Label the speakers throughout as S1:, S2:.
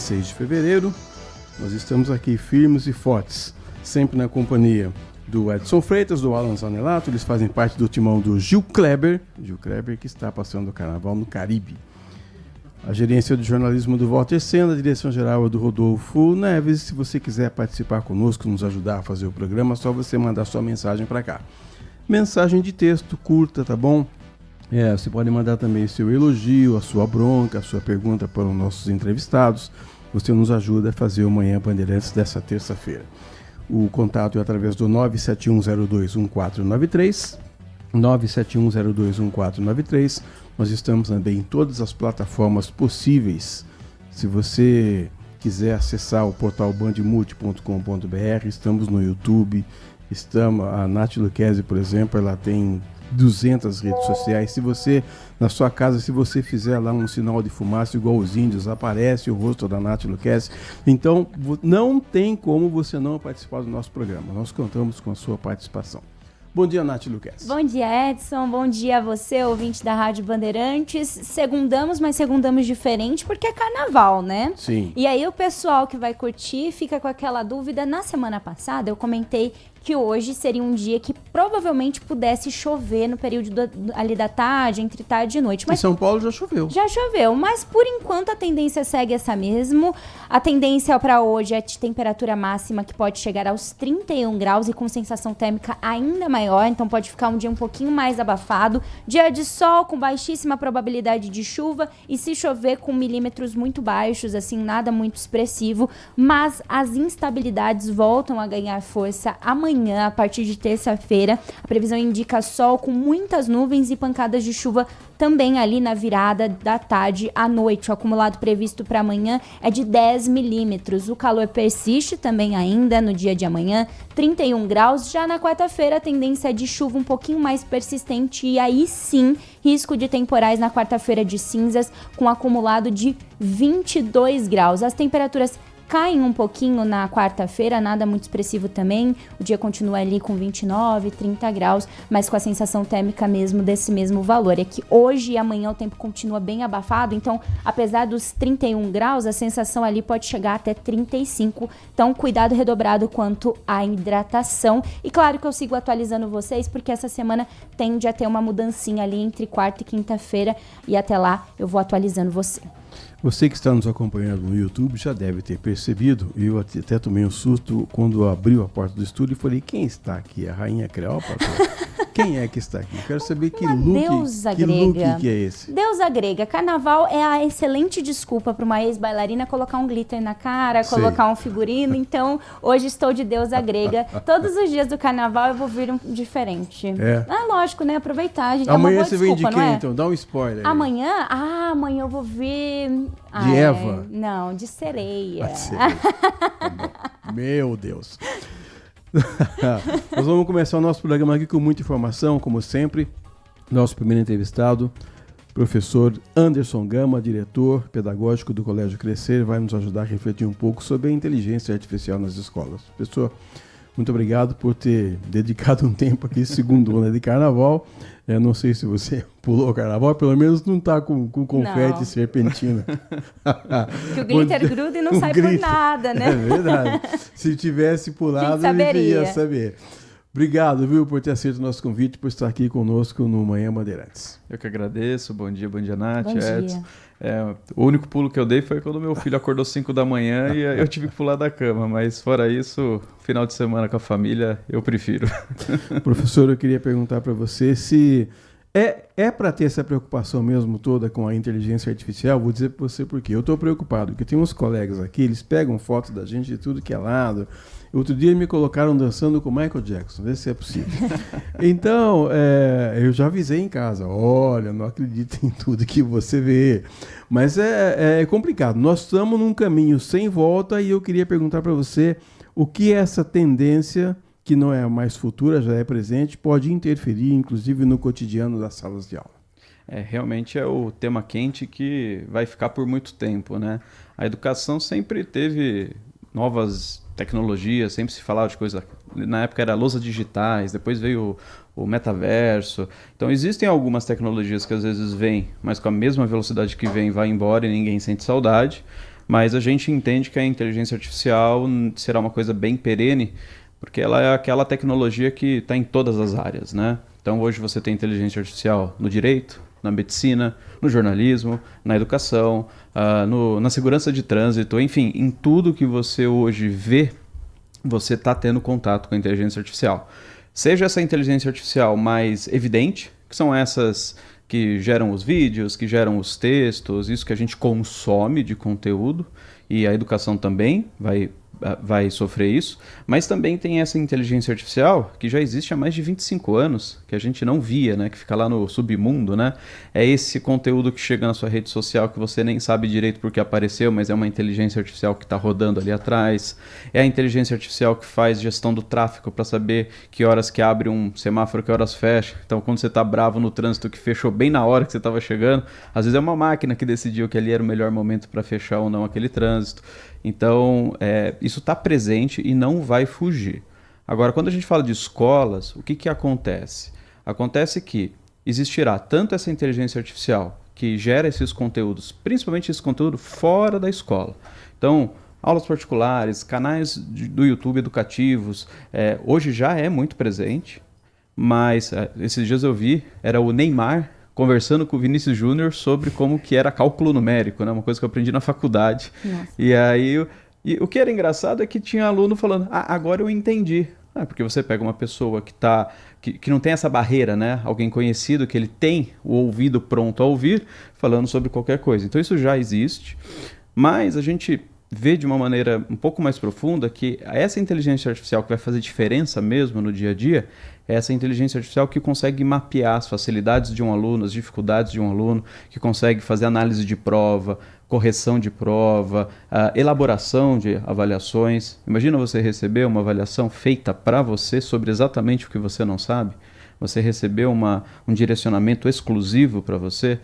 S1: 26 de fevereiro. Nós estamos aqui firmes e fortes, sempre na companhia do Edson Freitas, do Alan Zanelato. Eles fazem parte do timão do Gil Kleber que está passando o carnaval no Caribe. A gerência de jornalismo do Walter Sena, a direção-geral é do Rodolfo Neves. Se você quiser participar conosco, nos ajudar a fazer o programa, é só você mandar sua mensagem para cá. Mensagem de texto curta, tá bom? Você pode mandar também seu elogio, a sua bronca, a sua pergunta para os nossos entrevistados. Você nos ajuda a fazer o Manhã Bandeirantes dessa terça-feira. O contato é através do 971021493, 971021493. Nós estamos também em todas as plataformas possíveis. Se você quiser acessar o portal bandmulti.com.br, estamos no YouTube, a Nath Luquezzi, por exemplo, ela tem 200 redes sociais. Se você, na sua casa, se você fizer lá um sinal de fumaça igual os índios, aparece o rosto da Nath Luquezzi. Então, não tem como você não participar do nosso programa. Nós contamos com a sua participação. Bom dia, Nath Luquezzi.
S2: Bom dia, Edson. Bom dia a você, ouvinte da Rádio Bandeirantes. Segundamos, mas segundamos diferente porque é carnaval, né?
S1: Sim.
S2: E aí o pessoal que vai curtir fica com aquela dúvida. Na semana passada eu comentei que hoje seria um dia que provavelmente pudesse chover no período ali da tarde, entre tarde e noite. Mas
S1: em São Paulo já choveu.
S2: Já choveu, mas por enquanto a tendência segue essa mesmo. A tendência para hoje é de temperatura máxima que pode chegar aos 31 graus e com sensação térmica ainda maior, então pode ficar um dia um pouquinho mais abafado. Dia de sol com baixíssima probabilidade de chuva e se chover com milímetros muito baixos, assim, nada muito expressivo, mas as instabilidades voltam a ganhar força amanhã, a partir de terça-feira. A previsão indica sol com muitas nuvens e pancadas de chuva também ali na virada da tarde à noite. O acumulado previsto para amanhã é de 10 milímetros. O calor persiste também ainda no dia de amanhã, 31 graus. Já na quarta-feira a tendência é de chuva um pouquinho mais persistente e aí sim, risco de temporais na quarta-feira de cinzas com acumulado de 22 graus. As temperaturas caem um pouquinho na quarta-feira, nada muito expressivo também. O dia continua ali com 29, 30 graus, mas com a sensação térmica mesmo desse mesmo valor. É que hoje e amanhã o tempo continua bem abafado, então apesar dos 31 graus, a sensação ali pode chegar até 35. Então cuidado redobrado quanto à hidratação. E claro que eu sigo atualizando vocês, porque essa semana tende a ter uma mudancinha ali entre quarta e quinta-feira, e até lá eu vou atualizando você.
S1: Você que está nos acompanhando no YouTube já deve ter percebido, e eu até tomei um susto quando abriu a porta do estúdio e falei, quem está aqui? A Rainha Cleópatra? Quem é que está aqui? Quero saber que look que é esse.
S2: Deusa grega. Carnaval é a excelente desculpa para uma ex-bailarina colocar um glitter na cara, colocar um figurino. Então, hoje estou de deusa grega. Todos os dias do carnaval eu vou vir um diferente. Lógico, né? Aproveitar. Gente,
S1: amanhã você vem de quem, então? Dá um spoiler.
S2: Amanhã? Amanhã eu vou vir...
S1: De Eva?
S2: Não, de sereia.
S1: Meu Deus. Nós vamos começar o nosso programa aqui com muita informação, como sempre. Nosso primeiro entrevistado, professor Anderson Gama, diretor pedagógico do Colégio Crescer, vai nos ajudar a refletir um pouco sobre a inteligência artificial nas escolas. Professor, muito obrigado por ter dedicado um tempo aqui, segundona de carnaval. Não sei se você pulou o carnaval, pelo menos não está com confete serpentina.
S2: Que o glitter gruda e não sai por nada, né?
S1: É verdade. Se tivesse pulado, a gente ia saber. Obrigado, viu, por ter aceito o nosso convite, por estar aqui conosco no Manhã Bandeirantes.
S3: Eu que agradeço. Bom dia, Nath,
S2: Bom
S3: Edson. O único pulo que eu dei foi quando meu filho acordou 5 da manhã e eu tive que pular da cama, mas fora isso, final de semana com a família, eu prefiro.
S1: Professor, eu queria perguntar para você se é para ter essa preocupação mesmo toda com a inteligência artificial. Vou dizer para você por quê. Eu estou preocupado, porque tem uns colegas aqui, eles pegam fotos da gente de tudo que é lado. Outro dia me colocaram dançando com o Michael Jackson, vê se é possível. Então, eu já avisei em casa, olha, não acredita em tudo que você vê. Mas é complicado. Nós estamos num caminho sem volta e eu queria perguntar para você o que essa tendência, que não é mais futura, já é presente, pode interferir, inclusive, no cotidiano das salas de aula.
S3: Realmente é o tema quente que vai ficar por muito tempo, né? A educação sempre teve novas tecnologias, sempre se falava de coisa... Na época era lousa digitais, depois veio o metaverso. Então existem algumas tecnologias que às vezes vêm, mas com a mesma velocidade que vem, vai embora e ninguém sente saudade. Mas a gente entende que a inteligência artificial será uma coisa bem perene, porque ela é aquela tecnologia que está em todas as áreas, né? Então hoje você tem inteligência artificial no direito, na medicina, no jornalismo, na educação, na segurança de trânsito, enfim, em tudo que você hoje vê, você está tendo contato com a inteligência artificial. Seja essa inteligência artificial mais evidente, que são essas que geram os vídeos, que geram os textos, isso que a gente consome de conteúdo, e a educação também vai sofrer isso, mas também tem essa inteligência artificial que já existe há mais de 25 anos, que a gente não via, né, que fica lá no submundo, né? É esse conteúdo que chega na sua rede social que você nem sabe direito porque apareceu, mas é uma inteligência artificial que está rodando ali atrás. É a inteligência artificial que faz gestão do tráfego para saber que horas que abre um semáforo, que horas fecha. Então, quando você está bravo no trânsito que fechou bem na hora que você estava chegando, às vezes é uma máquina que decidiu que ali era o melhor momento para fechar ou não aquele trânsito. Então, isso está presente e não vai fugir. Agora, quando a gente fala de escolas, o que acontece? Acontece que existirá tanto essa inteligência artificial que gera esses conteúdos, principalmente esse conteúdo fora da escola. Então, aulas particulares, canais do YouTube educativos, hoje já é muito presente, mas esses dias eu vi, era o Neymar conversando com o Vinícius Júnior sobre como que era cálculo numérico, né? Uma coisa que eu aprendi na faculdade. Nossa. E aí, o que era engraçado é que tinha aluno falando, agora eu entendi. Porque você pega uma pessoa que não tem essa barreira, né? Alguém conhecido, que ele tem o ouvido pronto a ouvir, falando sobre qualquer coisa. Então isso já existe, mas a gente vê de uma maneira um pouco mais profunda que essa inteligência artificial que vai fazer diferença mesmo no dia a dia é essa inteligência artificial que consegue mapear as facilidades de um aluno, as dificuldades de um aluno, que consegue fazer análise de prova, correção de prova, elaboração de avaliações. Imagina você receber uma avaliação feita para você sobre exatamente o que você não sabe. Você receber um direcionamento exclusivo para você.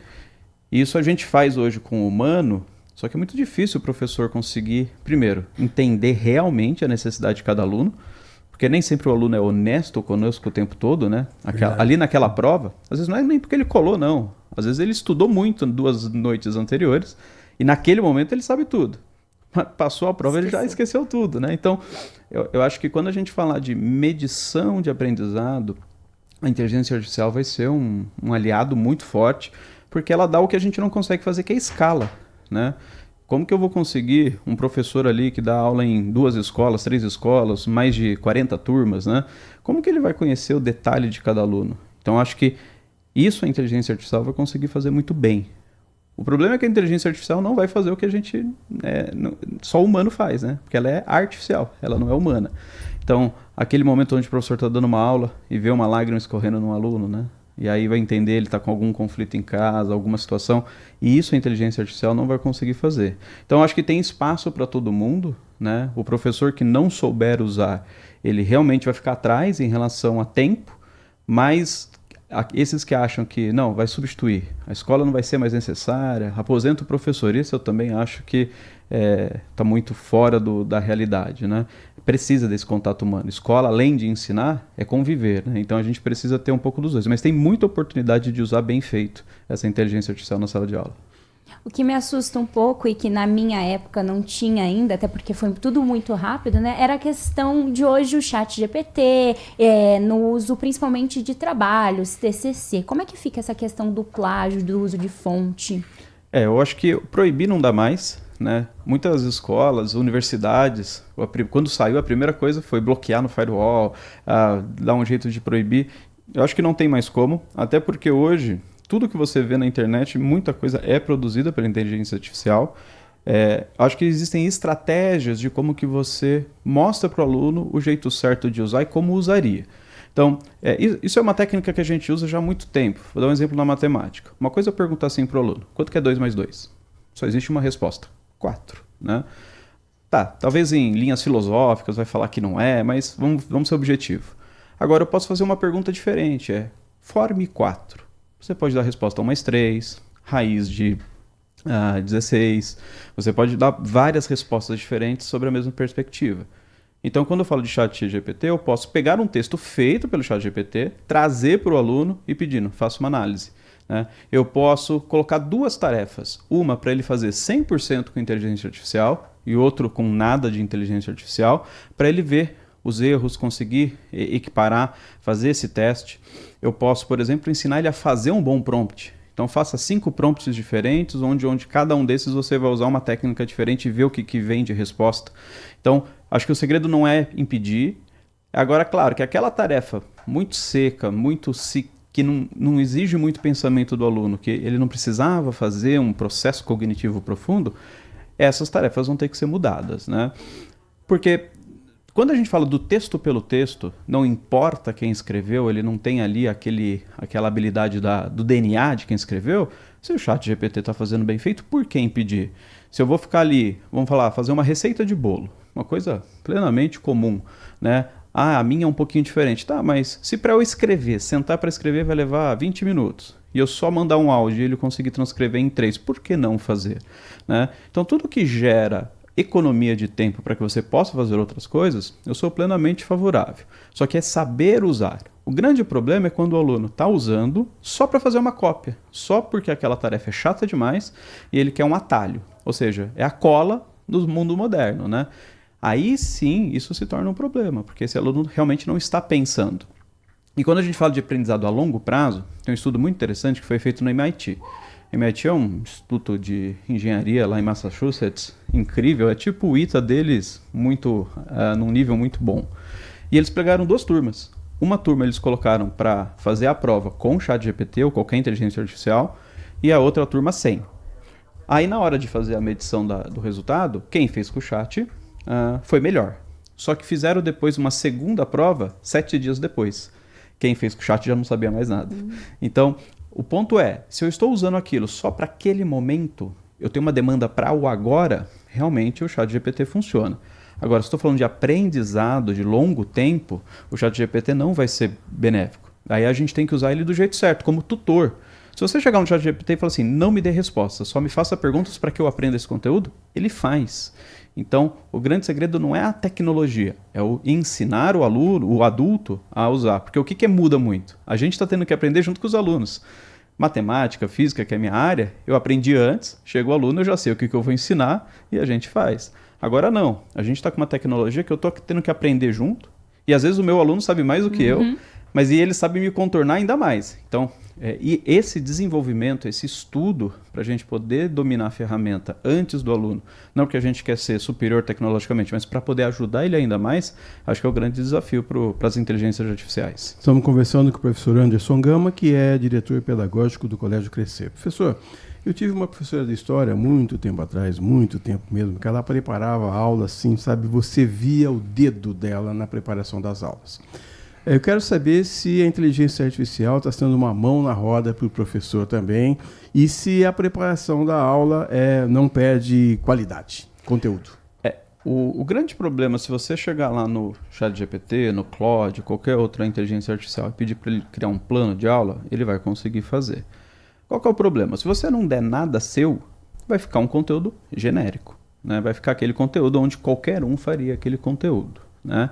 S3: E isso a gente faz hoje com o humano, só que é muito difícil o professor conseguir, primeiro, entender realmente a necessidade de cada aluno, porque nem sempre o aluno é honesto conosco o tempo todo, né? Ali naquela prova, às vezes não é nem porque ele colou, não. Às vezes ele estudou muito 2 noites anteriores e naquele momento ele sabe tudo. Passou a prova, ele já esqueceu tudo, né? Então, eu acho que quando a gente falar de medição de aprendizado, a inteligência artificial vai ser um aliado muito forte, porque ela dá o que a gente não consegue fazer, que é escala, né? Como que eu vou conseguir um professor ali que dá aula em 2 escolas, 3 escolas, mais de 40 turmas, né? Como que ele vai conhecer o detalhe de cada aluno? Então, acho que isso a inteligência artificial vai conseguir fazer muito bem. O problema é que a inteligência artificial não vai fazer o que a gente só humano faz, né? Porque ela é artificial, ela não é humana. Então, aquele momento onde o professor está dando uma aula e vê uma lágrima escorrendo num aluno, né? E aí vai entender, ele está com algum conflito em casa, alguma situação, e isso a inteligência artificial não vai conseguir fazer. Então, acho que tem espaço para todo mundo, né? O professor que não souber usar, ele realmente vai ficar atrás em relação a tempo, mas esses que acham que não, vai substituir, a escola não vai ser mais necessária, aposenta o professor, isso eu também acho que está muito fora da realidade, né? Precisa desse contato humano. Escola, além de ensinar, é conviver, né? Então a gente precisa ter um pouco dos dois, mas tem muita oportunidade de usar bem feito essa inteligência artificial na sala de aula.
S2: O que me assusta um pouco e que na minha época não tinha ainda, até porque foi tudo muito rápido, né? Era a questão de hoje o ChatGPT, no uso principalmente de trabalhos, TCC. Como é que fica essa questão do plágio, do uso de fonte?
S3: Eu acho que proibir não dá mais, né? Muitas escolas, universidades, quando saiu a primeira coisa foi bloquear no firewall, dar um jeito de proibir. Eu acho que não tem mais como, até porque hoje tudo que você vê na internet, muita coisa é produzida pela inteligência artificial. Acho que existem estratégias de como que você mostra para o aluno o jeito certo de usar e como usaria. Então, isso é uma técnica que a gente usa já há muito tempo. Vou dar um exemplo na matemática. Uma coisa é perguntar assim para o aluno, quanto que é 2 mais 2? Só existe uma resposta, 4, né? Tá, talvez em linhas filosóficas vai falar que não é, mas vamos ser objetivo. Agora eu posso fazer uma pergunta diferente, forme 4. Você pode dar a resposta 1 mais 3, raiz de 16. Você pode dar várias respostas diferentes sobre a mesma perspectiva. Então, quando eu falo de ChatGPT, eu posso pegar um texto feito pelo ChatGPT, trazer para o aluno e pedindo, faça uma análise. né? Eu posso colocar 2 tarefas, uma para ele fazer 100% com inteligência artificial e outro com nada de inteligência artificial, para ele ver os erros, conseguir equiparar, fazer esse teste. Eu posso, por exemplo, ensinar ele a fazer um bom prompt. Então faça 5 prompts diferentes, onde cada um desses você vai usar uma técnica diferente e ver o que vem de resposta. Então, acho que o segredo não é impedir. Agora, claro, que aquela tarefa muito seca, que não exige muito pensamento do aluno, que ele não precisava fazer um processo cognitivo profundo, essas tarefas vão ter que ser mudadas, né? Porque quando a gente fala do texto pelo texto, não importa quem escreveu, ele não tem ali aquela habilidade do DNA de quem escreveu. Se o chat GPT está fazendo bem feito, por que impedir? Se eu vou ficar ali, vamos falar, fazer uma receita de bolo, uma coisa plenamente comum, né? Ah, a minha é um pouquinho diferente. Tá, mas se para eu escrever, sentar para escrever vai levar 20 minutos, e eu só mandar um áudio e ele conseguir transcrever em 3, por que não fazer? Né? Então tudo que gera economia de tempo para que você possa fazer outras coisas, eu sou plenamente favorável. Só que é saber usar. O grande problema é quando o aluno está usando só para fazer uma cópia, só porque aquela tarefa é chata demais e ele quer um atalho. Ou seja, é a cola do mundo moderno, né? Aí sim, isso se torna um problema, porque esse aluno realmente não está pensando. E quando a gente fala de aprendizado a longo prazo, tem um estudo muito interessante que foi feito no MIT. MIT é um instituto de engenharia lá em Massachusetts, incrível, é tipo o ITA deles, num nível muito bom. E eles pegaram 2 turmas. Uma turma eles colocaram para fazer a prova com o ChatGPT ou qualquer inteligência artificial, e a outra turma sem. Aí na hora de fazer a medição do resultado, quem fez com o chat foi melhor. Só que fizeram depois uma segunda prova 7 dias depois. Quem fez com o chat já não sabia mais nada. Então, o ponto é, se eu estou usando aquilo só para aquele momento, eu tenho uma demanda para o agora, realmente o ChatGPT funciona. Agora, se estou falando de aprendizado de longo tempo, o ChatGPT não vai ser benéfico. Aí a gente tem que usar ele do jeito certo, como tutor. Se você chegar no ChatGPT e falar assim, não me dê resposta, só me faça perguntas para que eu aprenda esse conteúdo, ele faz. Então, o grande segredo não é a tecnologia, é o ensinar o aluno, o adulto, a usar. Porque o que muda muito? A gente está tendo que aprender junto com os alunos. Matemática, física, que é a minha área, eu aprendi antes, chega o aluno, eu já sei o que eu vou ensinar e a gente faz. Agora não, a gente está com uma tecnologia que eu estou tendo que aprender junto, e às vezes o meu aluno sabe mais do que eu, mas ele sabe me contornar ainda mais. Então, e esse desenvolvimento, esse estudo, para a gente poder dominar a ferramenta antes do aluno, não porque a gente quer ser superior tecnologicamente, mas para poder ajudar ele ainda mais, acho que é o grande desafio para as inteligências artificiais.
S1: Estamos conversando com o professor Anderson Gama, que é diretor pedagógico do Colégio Crescer. Professor, eu tive uma professora de história muito tempo atrás, muito tempo mesmo, que ela preparava a aula assim, sabe? Você via o dedo dela na preparação das aulas. Eu quero saber se a inteligência artificial está sendo uma mão na roda para o professor também e se a preparação da aula não perde qualidade, conteúdo.
S3: O grande problema, se você chegar lá no ChatGPT, no Claude, qualquer outra inteligência artificial e pedir para ele criar um plano de aula, ele vai conseguir fazer. Qual que é o problema? Se você não der nada seu, vai ficar um conteúdo genérico, né? Vai ficar aquele conteúdo onde qualquer um faria aquele conteúdo, né?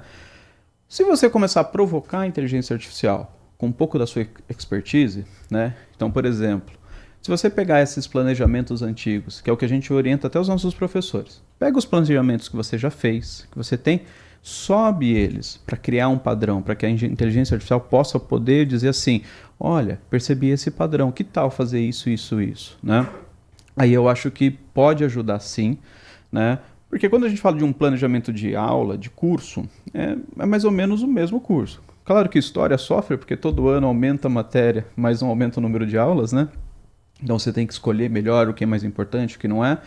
S3: Se você começar a provocar a inteligência artificial com um pouco da sua expertise, né? Então, por exemplo, se você pegar esses planejamentos antigos, que é o que a gente orienta até os nossos professores, pega os planejamentos que você já fez, que você tem, sobe eles para criar um padrão, para que a inteligência artificial possa poder dizer assim, olha, percebi esse padrão, que tal fazer isso, né? Aí eu acho que pode ajudar sim, né? Porque quando a gente fala de um planejamento de aula, de curso, é mais ou menos o mesmo curso. Claro que história sofre, porque todo ano aumenta a matéria, mas não aumenta o número de aulas, né? Então você tem que escolher melhor o que é mais importante, o que não é.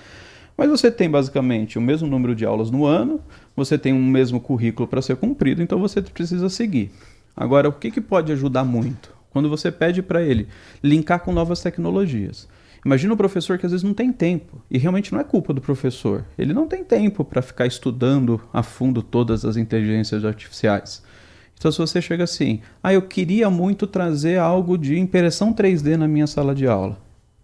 S3: Mas você tem basicamente o mesmo número de aulas no ano, você tem um mesmo currículo para ser cumprido, então você precisa seguir. Agora, o que pode ajudar muito? Quando você pede para ele linkar com novas tecnologias. Imagina um professor que às vezes não tem tempo, e realmente não é culpa do professor. Ele não tem tempo para ficar estudando a fundo todas as inteligências artificiais. Então se você chega assim, eu queria muito trazer algo de impressão 3D na minha sala de aula.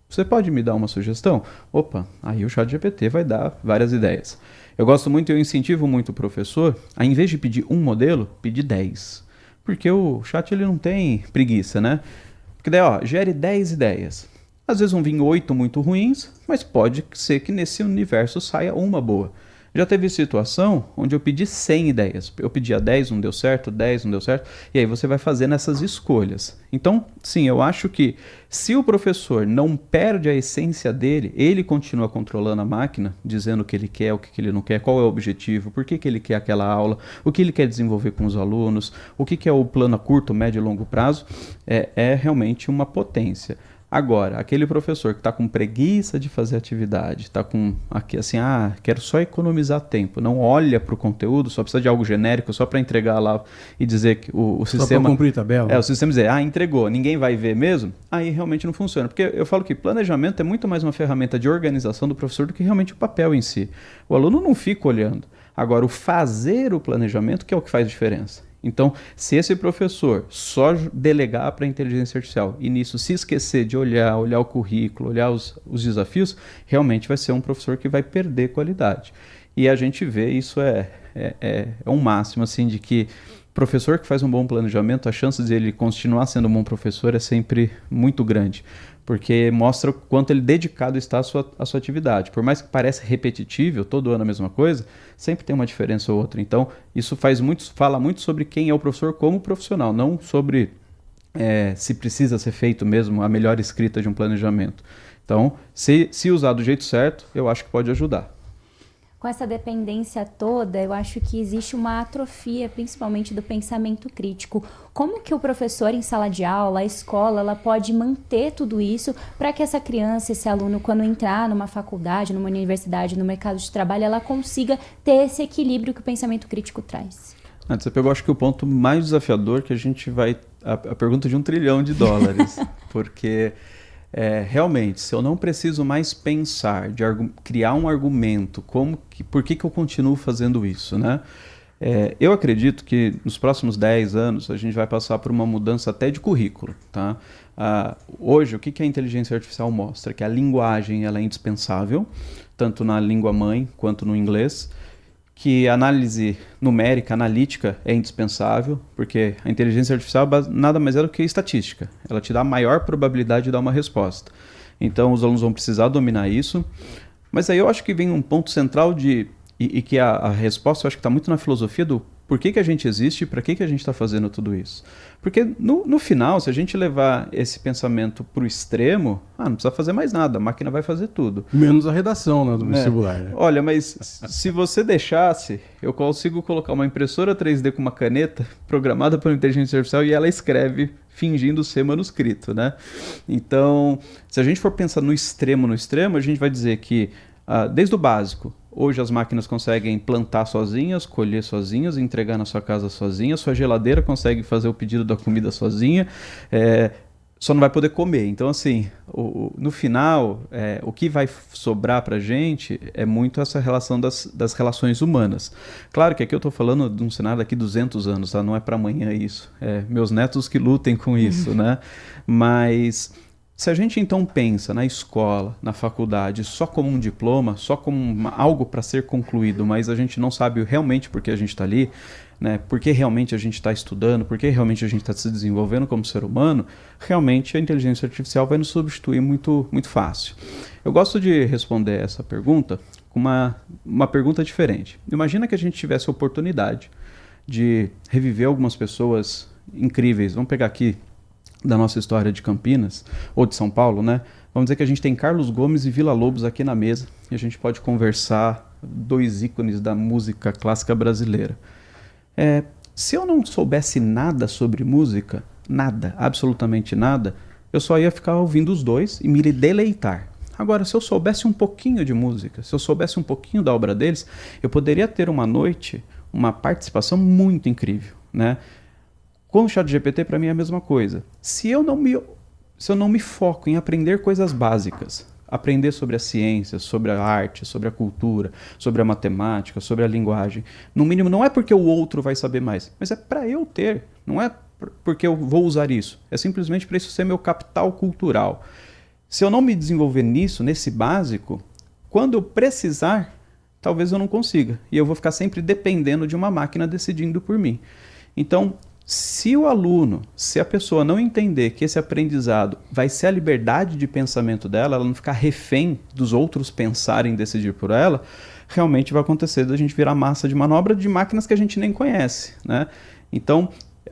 S3: Você pode me dar uma sugestão? Opa, aí o ChatGPT vai dar várias ideias. Eu gosto muito e eu incentivo muito o professor a, em vez de pedir um modelo, pedir 10. Porque o chat ele não tem preguiça, né? Porque daí, ó, gere 10 ideias. Às vezes vão vir 8 muito ruins, mas pode ser que nesse universo saia uma boa. Já teve situação onde eu pedi 100 ideias. Eu pedia 10, não deu certo, 10 não deu certo. E aí você vai fazendo essas escolhas. Então, sim, eu acho que se o professor não perde a essência dele, ele continua controlando a máquina, dizendo o que ele quer, o que ele não quer, qual é o objetivo, por que ele quer aquela aula, o que ele quer desenvolver com os alunos, o que é o plano a curto, médio e longo prazo, é realmente uma potência. Agora, aquele professor que está com preguiça de fazer atividade, está com aqui assim, quero só economizar tempo, não olha para o conteúdo, só precisa de algo genérico, só para entregar lá e dizer que o sistema...
S1: Só para cumprir tabela.
S3: O sistema dizer, entregou, ninguém vai ver mesmo, aí realmente não funciona. Porque eu falo que planejamento é muito mais uma ferramenta de organização do professor do que realmente o papel em si. O aluno não fica olhando. Agora, o fazer o planejamento que é o que faz diferença. Então, se esse professor só delegar para a inteligência artificial e nisso se esquecer de olhar o currículo, olhar os desafios, realmente vai ser um professor que vai perder qualidade. E a gente vê isso é um máximo, assim, de que professor que faz um bom planejamento, a chance de ele continuar sendo um bom professor é sempre muito grande, porque mostra o quanto ele dedicado está à sua atividade. Por mais que pareça repetitivo, todo ano a mesma coisa, sempre tem uma diferença ou outra. Então, isso fala muito sobre quem é o professor como profissional, não sobre se precisa ser feito mesmo a melhor escrita de um planejamento. Então, se usar do jeito certo, eu acho que pode ajudar.
S2: Com essa dependência toda, eu acho que existe uma atrofia, principalmente do pensamento crítico. Como que o professor em sala de aula, a escola, ela pode manter tudo isso para que essa criança, esse aluno, quando entrar numa faculdade, numa universidade, no mercado de trabalho, ela consiga ter esse equilíbrio que o pensamento crítico traz?
S3: Você pegou, acho que o ponto mais desafiador que a gente vai... A pergunta de $1 trilhão, porque... realmente, se eu não preciso mais pensar, de criar um argumento, por que eu continuo fazendo isso, né? Eu acredito que nos próximos 10 anos a gente vai passar por uma mudança até de currículo, tá? Hoje, o que a inteligência artificial mostra? Que a linguagem ela é indispensável, tanto na língua mãe quanto no inglês, que a análise numérica, analítica é indispensável, porque a inteligência artificial nada mais é do que estatística. Ela te dá a maior probabilidade de dar uma resposta. Então, os alunos vão precisar dominar isso. Mas aí eu acho que vem um ponto central e que a resposta eu acho que está muito na filosofia do por que a gente existe e para que a gente está fazendo tudo isso. Porque no final, se a gente levar esse pensamento para o extremo, não precisa fazer mais nada, a máquina vai fazer tudo.
S1: Menos a redação, né, do vestibular. Né?
S3: Olha, mas se você deixasse, eu consigo colocar uma impressora 3D com uma caneta programada por inteligência artificial e ela escreve fingindo ser manuscrito, né? Então, se a gente for pensar no extremo, a gente vai dizer que, desde o básico, hoje as máquinas conseguem plantar sozinhas, colher sozinhas, entregar na sua casa sozinha, sua geladeira consegue fazer o pedido da comida sozinha, só não vai poder comer. Então, assim, no final, o que vai sobrar para a gente é muito essa relação das relações humanas. Claro que aqui eu estou falando de um cenário daqui 200 anos, tá? Não é para amanhã isso. Meus netos que lutem com isso, né? Mas... se a gente então pensa na escola, na faculdade, só como um diploma, só como algo para ser concluído, mas a gente não sabe realmente por que a gente está ali, né? Por que realmente a gente está estudando, por que realmente a gente está se desenvolvendo como ser humano, realmente a inteligência artificial vai nos substituir muito, muito fácil. Eu gosto de responder essa pergunta com uma pergunta diferente. Imagina que a gente tivesse a oportunidade de reviver algumas pessoas incríveis. Vamos pegar aqui da nossa história de Campinas, ou de São Paulo, né? Vamos dizer que a gente tem Carlos Gomes e Villa-Lobos aqui na mesa, e a gente pode conversar, 2 ícones da música clássica brasileira. Se eu não soubesse nada sobre música, nada, absolutamente nada, eu só ia ficar ouvindo os dois e me deleitar. Agora, se eu soubesse um pouquinho de música, se eu soubesse um pouquinho da obra deles, eu poderia ter uma noite, uma participação muito incrível, né? Com o ChatGPT, para mim, é a mesma coisa. Se eu não me foco em aprender coisas básicas, aprender sobre a ciência, sobre a arte, sobre a cultura, sobre a matemática, sobre a linguagem, no mínimo, não é porque o outro vai saber mais, mas é para eu ter, não é porque eu vou usar isso, é simplesmente para isso ser meu capital cultural. Se eu não me desenvolver nisso, nesse básico, quando eu precisar, talvez eu não consiga, e eu vou ficar sempre dependendo de uma máquina decidindo por mim. Então, Se o aluno, se a pessoa não entender que esse aprendizado vai ser a liberdade de pensamento dela, ela não ficar refém dos outros pensarem e decidir por ela, realmente vai acontecer da gente virar massa de manobra de máquinas que a gente nem conhece, né? Então,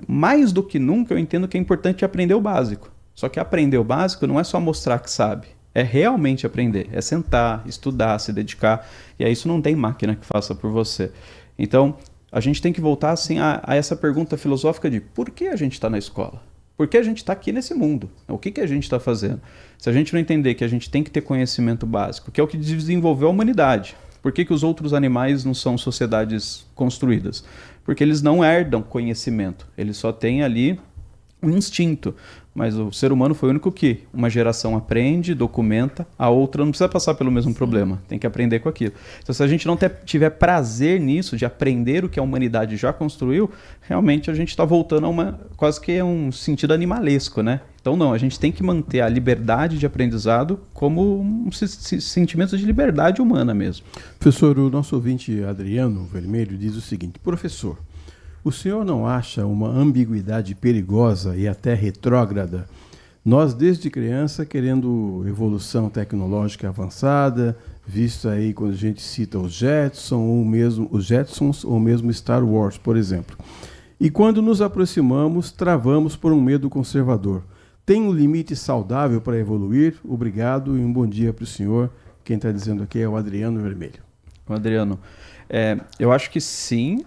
S3: mais do que nunca, eu entendo que é importante aprender o básico. Só que aprender o básico não é só mostrar que sabe, é realmente aprender, é sentar, estudar, se dedicar, e aí isso não tem máquina que faça por você. Então, a gente tem que voltar assim, a essa pergunta filosófica de por que a gente está na escola? Por que a gente está aqui nesse mundo? O que a gente está fazendo? Se a gente não entender que a gente tem que ter conhecimento básico, que é o que desenvolveu a humanidade, por que os outros animais não são sociedades construídas? Porque eles não herdam conhecimento, eles só têm ali um instinto. Mas o ser humano foi o único que uma geração aprende, documenta, a outra não precisa passar pelo mesmo problema, tem que aprender com aquilo. Então, se a gente não tiver prazer nisso, de aprender o que a humanidade já construiu, realmente a gente está voltando a quase que um sentido animalesco, né? Então, não, a gente tem que manter a liberdade de aprendizado como um sentimento de liberdade humana mesmo.
S1: Professor, o nosso ouvinte Adriano Vermelho diz o seguinte: professor, o senhor não acha uma ambiguidade perigosa e até retrógrada? Nós, desde criança, querendo evolução tecnológica avançada, visto aí quando a gente cita os Jetsons ou mesmo Star Wars, por exemplo. E quando nos aproximamos, travamos por um medo conservador. Tem um limite saudável para evoluir? Obrigado e um bom dia para o senhor. Quem está dizendo aqui é o Adriano Vermelho.
S3: O Adriano, eu acho que sim,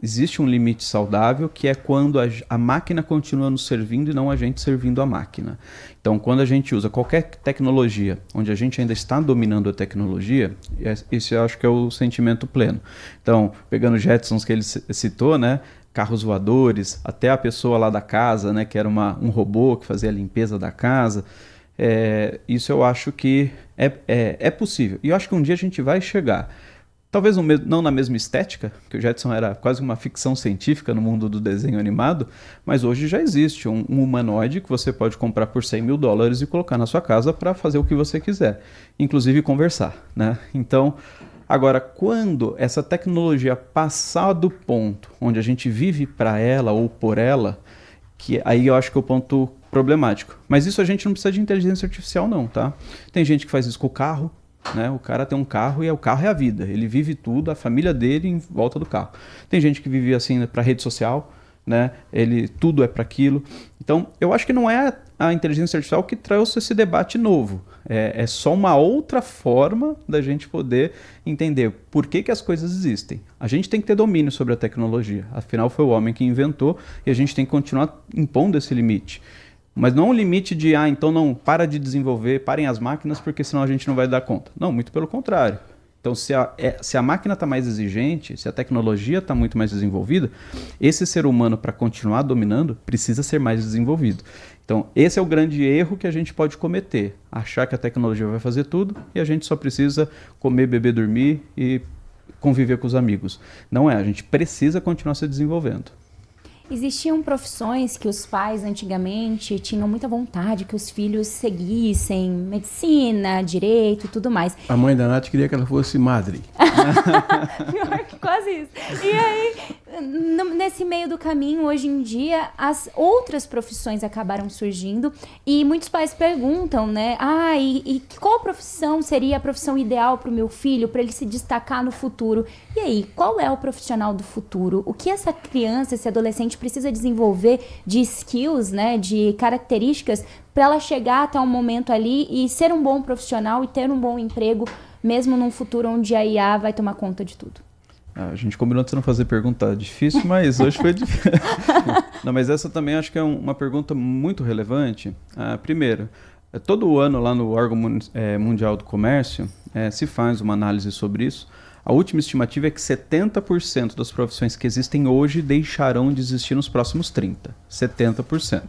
S3: existe um limite saudável, que é quando a máquina continua nos servindo e não a gente servindo a máquina. Então, quando a gente usa qualquer tecnologia, onde a gente ainda está dominando a tecnologia, esse eu acho que é o sentimento pleno. Então, pegando os Jetsons que ele citou, né, carros voadores, até a pessoa lá da casa, né, que era um robô que fazia a limpeza da casa, isso eu acho que é possível. E eu acho que um dia a gente vai chegar. Talvez não na mesma estética, que o Jetson era quase uma ficção científica no mundo do desenho animado, mas hoje já existe um humanoide que você pode comprar por $100 mil e colocar na sua casa para fazer o que você quiser, inclusive conversar, né? Então, agora, quando essa tecnologia passar do ponto onde a gente vive para ela ou por ela, que aí eu acho que é o ponto problemático. Mas isso a gente não precisa de inteligência artificial não, tá? Tem gente que faz isso com o carro, né? O cara tem um carro e o carro é a vida. Ele vive tudo, a família dele em volta do carro. Tem gente que vive assim para rede social, né? Tudo é para aquilo. Então, eu acho que não é a inteligência artificial que trouxe esse debate novo. É só uma outra forma da gente poder entender por que as coisas existem. A gente tem que ter domínio sobre a tecnologia. Afinal, foi o homem que inventou e a gente tem que continuar impondo esse limite. Mas não um limite de, então não, para de desenvolver, parem as máquinas, porque senão a gente não vai dar conta. Não, muito pelo contrário. Então, se a máquina está mais exigente, se a tecnologia está muito mais desenvolvida, esse ser humano, para continuar dominando, precisa ser mais desenvolvido. Então, esse é o grande erro que a gente pode cometer. Achar que a tecnologia vai fazer tudo e a gente só precisa comer, beber, dormir e conviver com os amigos. Não é, a gente precisa continuar se desenvolvendo.
S2: Existiam profissões que os pais antigamente tinham muita vontade que os filhos seguissem, medicina, direito e tudo mais.
S1: A mãe da Nath queria que ela fosse madre.
S2: Pior que quase isso. E aí, nesse meio do caminho, hoje em dia, as outras profissões acabaram surgindo e muitos pais perguntam, né? E qual profissão seria a profissão ideal para o meu filho, para ele se destacar no futuro? E aí, qual é o profissional do futuro? O que essa criança, esse adolescente precisa desenvolver de skills, né, de características para ela chegar até um momento ali e ser um bom profissional e ter um bom emprego, mesmo num futuro onde a IA vai tomar conta de tudo?
S3: A gente combinou de você não fazer pergunta difícil, mas hoje foi difícil. Não, mas essa também acho que é uma pergunta muito relevante. Primeiro, todo ano lá no órgão mundial do comércio se faz uma análise sobre isso. A última estimativa é que 70% das profissões que existem hoje deixarão de existir nos próximos 30%. 70%.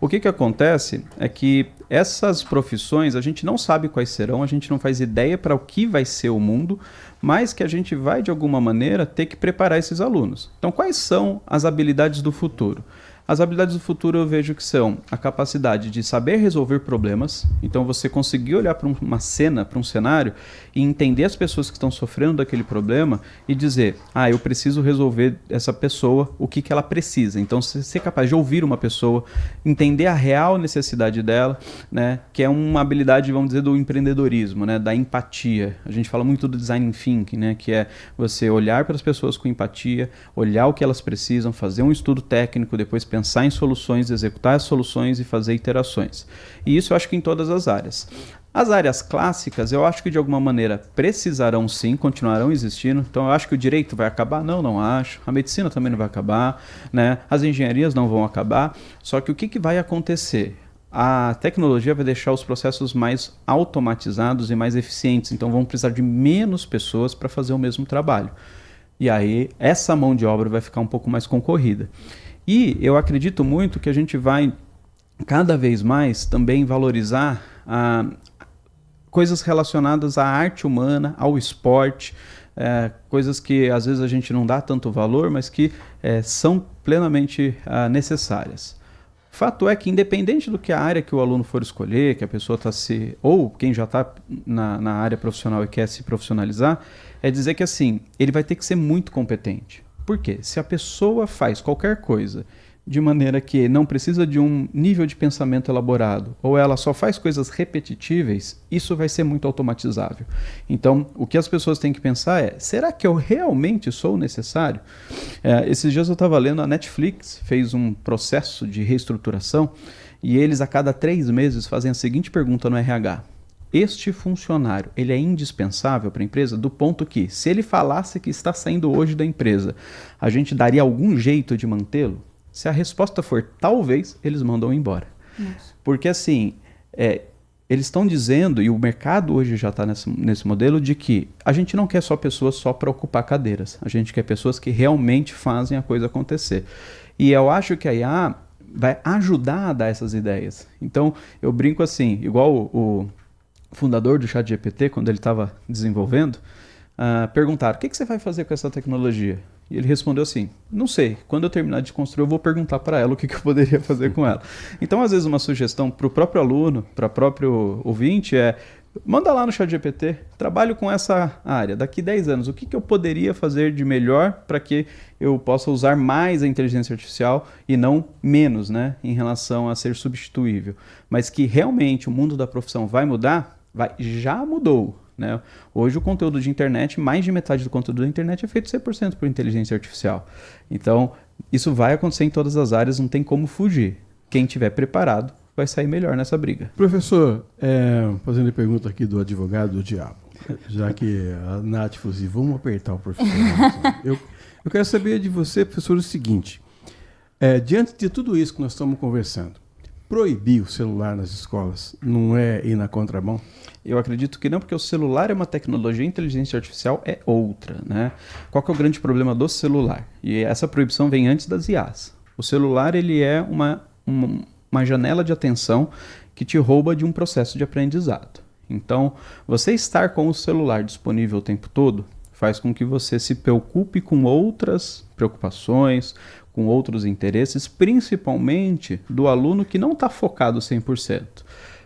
S3: O que acontece é que essas profissões a gente não sabe quais serão, a gente não faz ideia para o que vai ser o mundo, mas que a gente vai, de alguma maneira, ter que preparar esses alunos. Então, quais são as habilidades do futuro? As habilidades do futuro eu vejo que são a capacidade de saber resolver problemas, então você conseguir olhar para uma cena, para um cenário e entender as pessoas que estão sofrendo daquele problema e dizer, eu preciso resolver essa pessoa, o que ela precisa. Então ser capaz de ouvir uma pessoa, entender a real necessidade dela, né, que é uma habilidade, vamos dizer, do empreendedorismo, né, da empatia. A gente fala muito do design thinking, né, que é você olhar para as pessoas com empatia, olhar o que elas precisam, fazer um estudo técnico, depois pensar em soluções, executar as soluções e fazer iterações. E isso eu acho que em todas as áreas. As áreas clássicas, eu acho que de alguma maneira precisarão sim, continuarão existindo. Então eu acho que o direito vai acabar? Não acho. A medicina também não vai acabar, né? As engenharias não vão acabar. Só que o que vai acontecer? A tecnologia vai deixar os processos mais automatizados e mais eficientes. Então vão precisar de menos pessoas para fazer o mesmo trabalho. E aí essa mão de obra vai ficar um pouco mais concorrida. E eu acredito muito que a gente vai cada vez mais também valorizar coisas relacionadas à arte humana, ao esporte, coisas que às vezes a gente não dá tanto valor, mas que são plenamente necessárias. Fato é que, independente do que a área que o aluno for escolher, que a pessoa está ou quem já está na área profissional e quer se profissionalizar, é dizer que assim, ele vai ter que ser muito competente. Por quê? Se a pessoa faz qualquer coisa de maneira que não precisa de um nível de pensamento elaborado, ou ela só faz coisas repetitíveis, isso vai ser muito automatizável. Então, o que as pessoas têm que pensar é, será que eu realmente sou necessário? Esses dias eu estava lendo, a Netflix fez um processo de reestruturação, e eles a cada 3 meses fazem a seguinte pergunta no RH. Este funcionário, ele é indispensável para a empresa do ponto que, se ele falasse que está saindo hoje da empresa, a gente daria algum jeito de mantê-lo? Se a resposta for talvez, eles mandam embora. Nossa. Porque assim, eles estão dizendo, e o mercado hoje já está nesse modelo, de que a gente não quer só pessoas só para ocupar cadeiras. A gente quer pessoas que realmente fazem a coisa acontecer. E eu acho que a IA vai ajudar a dar essas ideias. Então, eu brinco assim, igual o fundador do ChatGPT, quando ele estava desenvolvendo, perguntaram, o que você vai fazer com essa tecnologia? E ele respondeu assim, não sei, quando eu terminar de construir eu vou perguntar para ela o que eu poderia fazer com ela. Então, às vezes, uma sugestão para o próprio aluno, para o próprio ouvinte manda lá no ChatGPT, trabalho com essa área, daqui 10 anos, o que eu poderia fazer de melhor para que eu possa usar mais a inteligência artificial e não menos, né, em relação a ser substituível. Mas que realmente o mundo da profissão vai mudar? Já mudou. Né? Hoje o conteúdo de internet, mais de metade do conteúdo da internet é feito 100% por inteligência artificial. Então, isso vai acontecer em todas as áreas, não tem como fugir. Quem estiver preparado vai sair melhor nessa briga.
S1: Professor, fazendo a pergunta aqui do advogado do diabo, já que a Nath falou assim, vamos apertar o professor. eu quero saber de você, professor, o seguinte, diante de tudo isso que nós estamos conversando, proibir o celular nas escolas não é ir na contramão?
S3: Eu acredito que não, porque o celular é uma tecnologia, a inteligência artificial é outra, né? Qual que é o grande problema do celular? E essa proibição vem antes das IAs. O celular, ele é uma janela de atenção que te rouba de um processo de aprendizado. Então, você estar com o celular disponível o tempo todo faz com que você se preocupe com outras preocupações, com outros interesses, principalmente do aluno que não está focado 100%.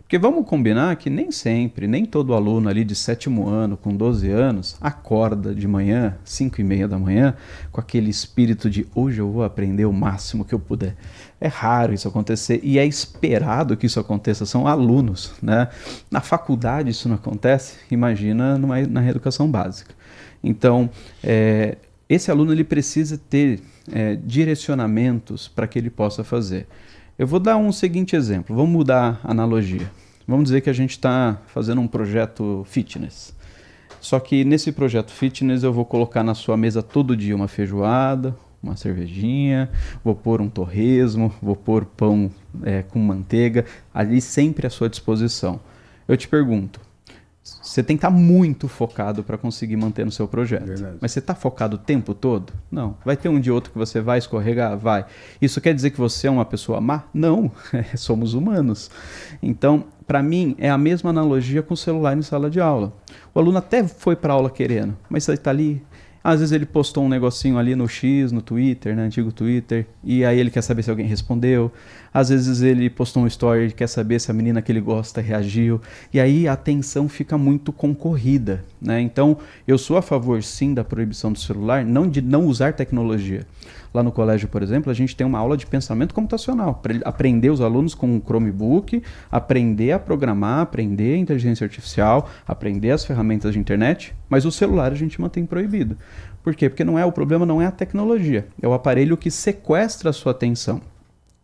S3: Porque vamos combinar que nem sempre, nem todo aluno ali de 7º ano, com 12 anos, acorda de manhã, 5h30 da manhã, com aquele espírito de hoje eu vou aprender o máximo que eu puder. É raro isso acontecer e é esperado que isso aconteça, são alunos, né? Na faculdade isso não acontece, imagina na educação básica. Então, esse aluno ele precisa ter direcionamentos para que ele possa fazer. Eu vou dar um seguinte exemplo, vamos mudar a analogia. Vamos dizer que a gente está fazendo um projeto fitness. Só que nesse projeto fitness eu vou colocar na sua mesa todo dia uma feijoada, uma cervejinha, vou pôr um torresmo, vou pôr pão com manteiga, ali sempre à sua disposição. Eu te pergunto, você tem que estar muito focado para conseguir manter no seu projeto. Verdade. Mas você está focado o tempo todo? Não. Vai ter um dia ou outro que você vai escorregar? Vai. Isso quer dizer que você é uma pessoa má? Não. Somos humanos. Então, para mim, é a mesma analogia com o celular em sala de aula. O aluno até foi para a aula querendo, mas você está ali, Às vezes ele postou um negocinho ali no X, no Twitter, né, antigo Twitter, e aí ele quer saber se alguém respondeu. Às vezes ele postou um story e quer saber se a menina que ele gosta reagiu. E aí a atenção fica muito concorrida, né? Então, eu sou a favor, sim, da proibição do celular, não de não usar tecnologia. Lá no colégio, por exemplo, a gente tem uma aula de pensamento computacional, para aprender os alunos com um Chromebook, aprender a programar, aprender a inteligência artificial, aprender as ferramentas de internet, mas o celular a gente mantém proibido. Por quê? Porque o problema não é a tecnologia, é o aparelho que sequestra a sua atenção.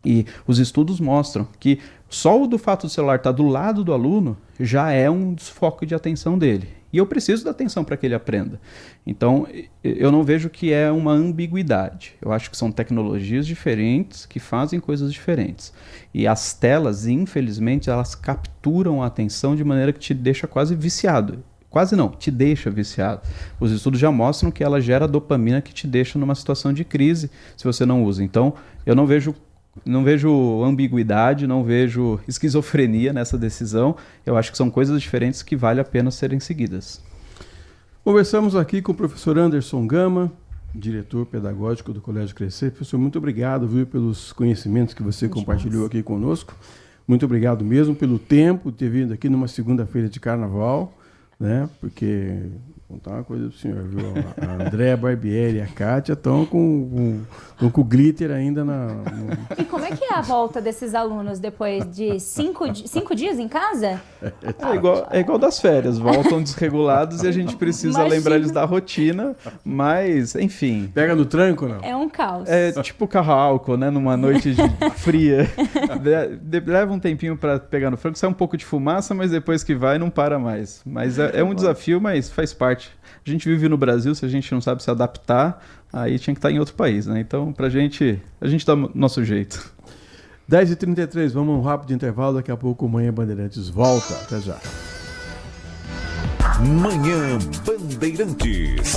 S3: E os estudos mostram que só o do fato do celular estar do lado do aluno já é um desfoque de atenção dele. E eu preciso da atenção para que ele aprenda. Então, eu não vejo que é uma ambiguidade. Eu acho que são tecnologias diferentes que fazem coisas diferentes. E as telas, infelizmente, elas capturam a atenção de maneira que te deixa quase viciado. Quase não, te deixa viciado. Os estudos já mostram que ela gera dopamina que te deixa numa situação de crise se você não usa. Então, eu não vejo ambiguidade, não vejo esquizofrenia nessa decisão. Eu acho que são coisas diferentes que vale a pena serem seguidas.
S1: Conversamos aqui com o professor Anderson Gama, diretor pedagógico do Colégio Crescer. Professor, muito obrigado, viu, pelos conhecimentos que você compartilhou aqui conosco. Muito obrigado mesmo pelo tempo de ter vindo aqui numa segunda-feira de carnaval, né? Porque, vou contar uma coisa pro senhor, viu? A Andréa Barbieri e a Kátia estão com o glitter ainda
S2: E como é que é a volta desses alunos depois de 5 dias em casa?
S3: É igual das férias, voltam desregulados e a gente precisa lembrar eles da rotina, mas, enfim.
S1: Pega no tranco, não?
S2: É um caos.
S3: É tipo carro a álcool, né? Numa noite fria. Leva um tempinho para pegar no frango, sai um pouco de fumaça, mas depois que vai, não para mais. Mas é um desafio, mas faz parte. A gente vive no Brasil, se a gente não sabe se adaptar, aí tinha que estar em outro país, né? Então, a gente dá o nosso jeito.
S1: 10h33, vamos a um rápido intervalo, daqui a pouco o Manhã Bandeirantes volta. Até já.
S4: Manhã Bandeirantes.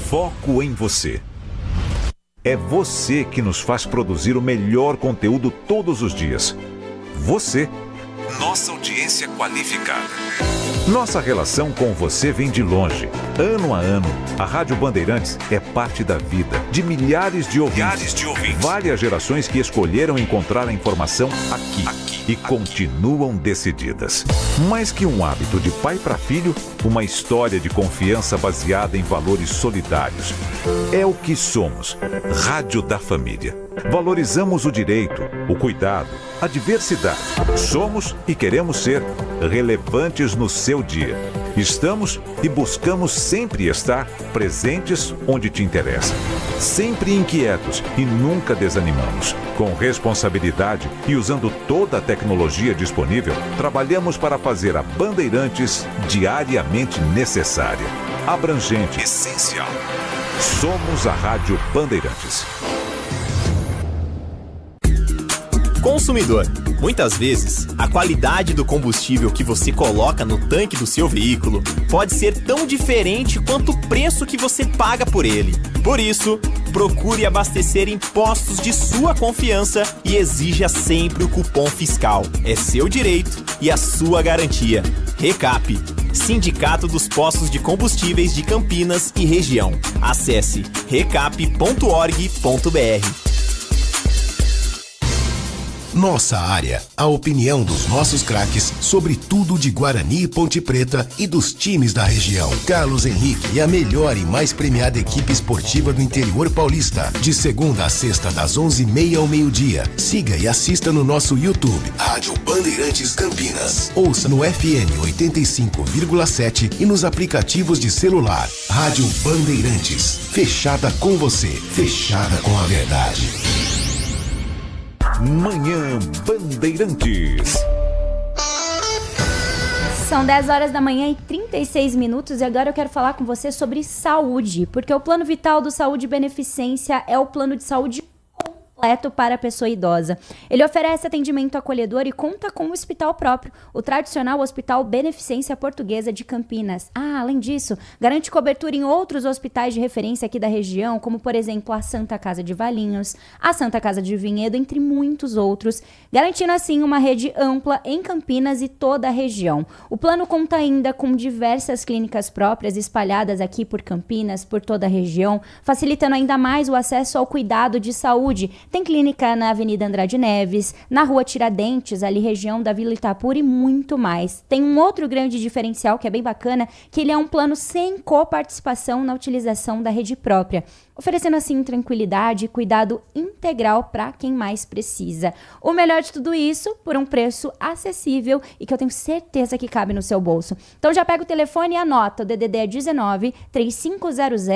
S4: Foco em você. É você que nos faz produzir o melhor conteúdo todos os dias. Você, nossa audiência qualificada. Nossa relação com você vem de longe. Ano a ano, a Rádio Bandeirantes é parte da vida de milhares de ouvintes. Várias gerações que escolheram encontrar a informação aqui e continuam decididas. Mais que um hábito de pai para filho, uma história de confiança baseada em valores solidários. É o que somos. Rádio da Família. Valorizamos o direito, o cuidado, a diversidade. Somos e queremos ser relevantes no seu dia. Estamos e buscamos sempre estar presentes onde te interessa. Sempre inquietos e nunca desanimamos. Com responsabilidade e usando toda a tecnologia disponível, trabalhamos para fazer a Bandeirantes diariamente necessária, abrangente, essencial. Somos a Rádio Bandeirantes.
S5: Consumidor, muitas vezes, a qualidade do combustível que você coloca no tanque do seu veículo pode ser tão diferente quanto o preço que você paga por ele. Por isso, procure abastecer em postos de sua confiança e exija sempre o cupom fiscal. É seu direito e a sua garantia. Recap, Sindicato dos Postos de Combustíveis de Campinas e Região. Acesse recap.org.br.
S6: Nossa área, a opinião dos nossos craques sobre tudo de Guarani e Ponte Preta e dos times da região. Carlos Henrique e a melhor e mais premiada equipe esportiva do interior paulista. De segunda a sexta, das 11h30 ao meio-dia. Siga e assista no nosso YouTube, Rádio Bandeirantes Campinas. Ouça no FM 85,7 e nos aplicativos de celular. Rádio Bandeirantes. Fechada com você, fechada com a verdade.
S4: Manhã Bandeirantes.
S2: São 10 horas da manhã e 36 minutos e agora eu quero falar com você sobre saúde, porque o Plano Vital do Saúde e Beneficência é o plano de saúde completo completo para a pessoa idosa. Ele oferece atendimento acolhedor e conta com um hospital próprio, o tradicional Hospital Beneficência Portuguesa de Campinas. Além disso, garante cobertura em outros hospitais de referência aqui da região, como, por exemplo, a Santa Casa de Valinhos, a Santa Casa de Vinhedo, entre muitos outros, garantindo assim uma rede ampla em Campinas e toda a região. O plano conta ainda com diversas clínicas próprias espalhadas aqui por Campinas, por toda a região, facilitando ainda mais o acesso ao cuidado de saúde. Tem clínica na Avenida Andrade Neves, na Rua Tiradentes, ali região da Vila Itapura e muito mais. Tem um outro grande diferencial que é bem bacana, que ele é um plano sem coparticipação na utilização da rede própria, oferecendo assim tranquilidade e cuidado integral para quem mais precisa. O melhor de tudo isso por um preço acessível e que eu tenho certeza que cabe no seu bolso. Então já pega o telefone e anota, o DDD é 19 3500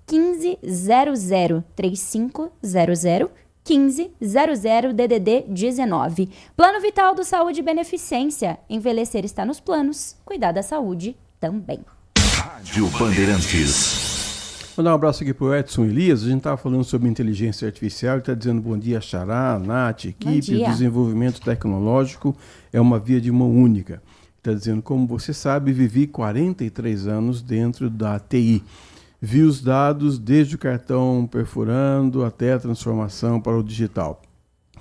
S2: 1500 3500 1500 DDD 19. Plano Vital do Saúde e Beneficência. Envelhecer está nos planos, cuidar da saúde também.
S4: Rádio Bandeirantes.
S1: Vou dar um abraço aqui para o Edson Elias. A gente estava falando sobre inteligência artificial. Ele está dizendo bom dia, Xará, Nath, equipe. O desenvolvimento tecnológico é uma via de mão única. Está dizendo, como você sabe, vivi 43 anos dentro da TI. Vi os dados desde o cartão perfurando até a transformação para o digital.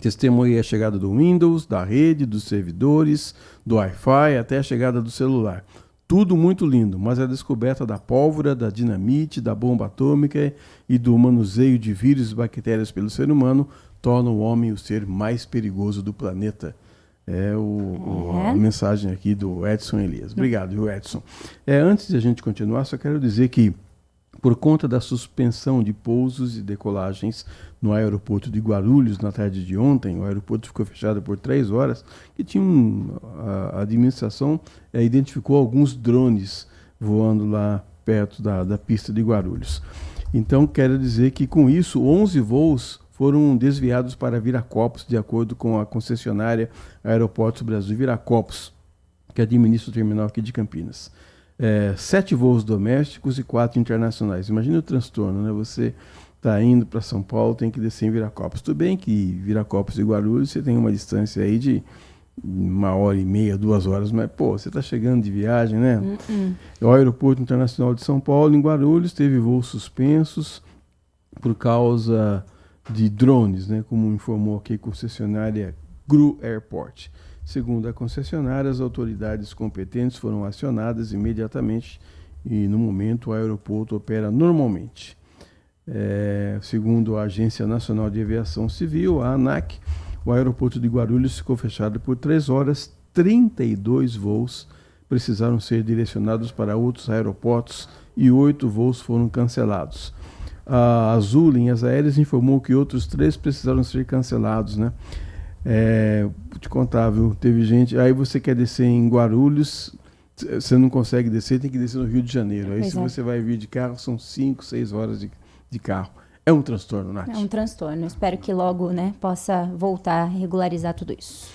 S1: Testemunhei a chegada do Windows, da rede, dos servidores, do Wi-Fi até a chegada do celular. Tudo muito lindo, mas a descoberta da pólvora, da dinamite, da bomba atômica e do manuseio de vírus e bactérias pelo ser humano torna o homem o ser mais perigoso do planeta. A mensagem aqui do Edson Elias. Obrigado, Edson. Antes de a gente continuar, só quero dizer que por conta da suspensão de pousos e decolagens no aeroporto de Guarulhos na tarde de ontem, o aeroporto ficou fechado por 3 horas, que a administração identificou alguns drones voando lá perto da pista de Guarulhos. Então, quero dizer que com isso, 11 voos foram desviados para Viracopos, de acordo com a concessionária Aeroportos Brasil Viracopos, que administra o terminal aqui de Campinas. 7 voos domésticos e 4 internacionais. Imagina o transtorno, né? Você está indo para São Paulo, tem que descer em Viracopos. Tudo bem que Viracopos e Guarulhos você tem uma distância aí de 1h30, 2 horas, mas você está chegando de viagem, né? O Aeroporto Internacional de São Paulo, em Guarulhos, teve voos suspensos por causa de drones, né? Como informou aqui a concessionária GRU Airport. Segundo a concessionária, as autoridades competentes foram acionadas imediatamente e, no momento, o aeroporto opera normalmente. Segundo a Agência Nacional de Aviação Civil, a ANAC, o aeroporto de Guarulhos ficou fechado por 3 horas. 32 voos precisaram ser direcionados para outros aeroportos e 8 voos foram cancelados. A Azul Linhas Aéreas informou que outros 3 precisaram ser cancelados, né? Vou te contar, viu? Teve gente. Aí você quer descer em Guarulhos, você não consegue descer, tem que descer no Rio de Janeiro. Aí, se você vai vir de carro, são 5, 6 horas de carro. É um transtorno, Nath.
S2: É um transtorno. Espero que logo, possa voltar a regularizar tudo isso.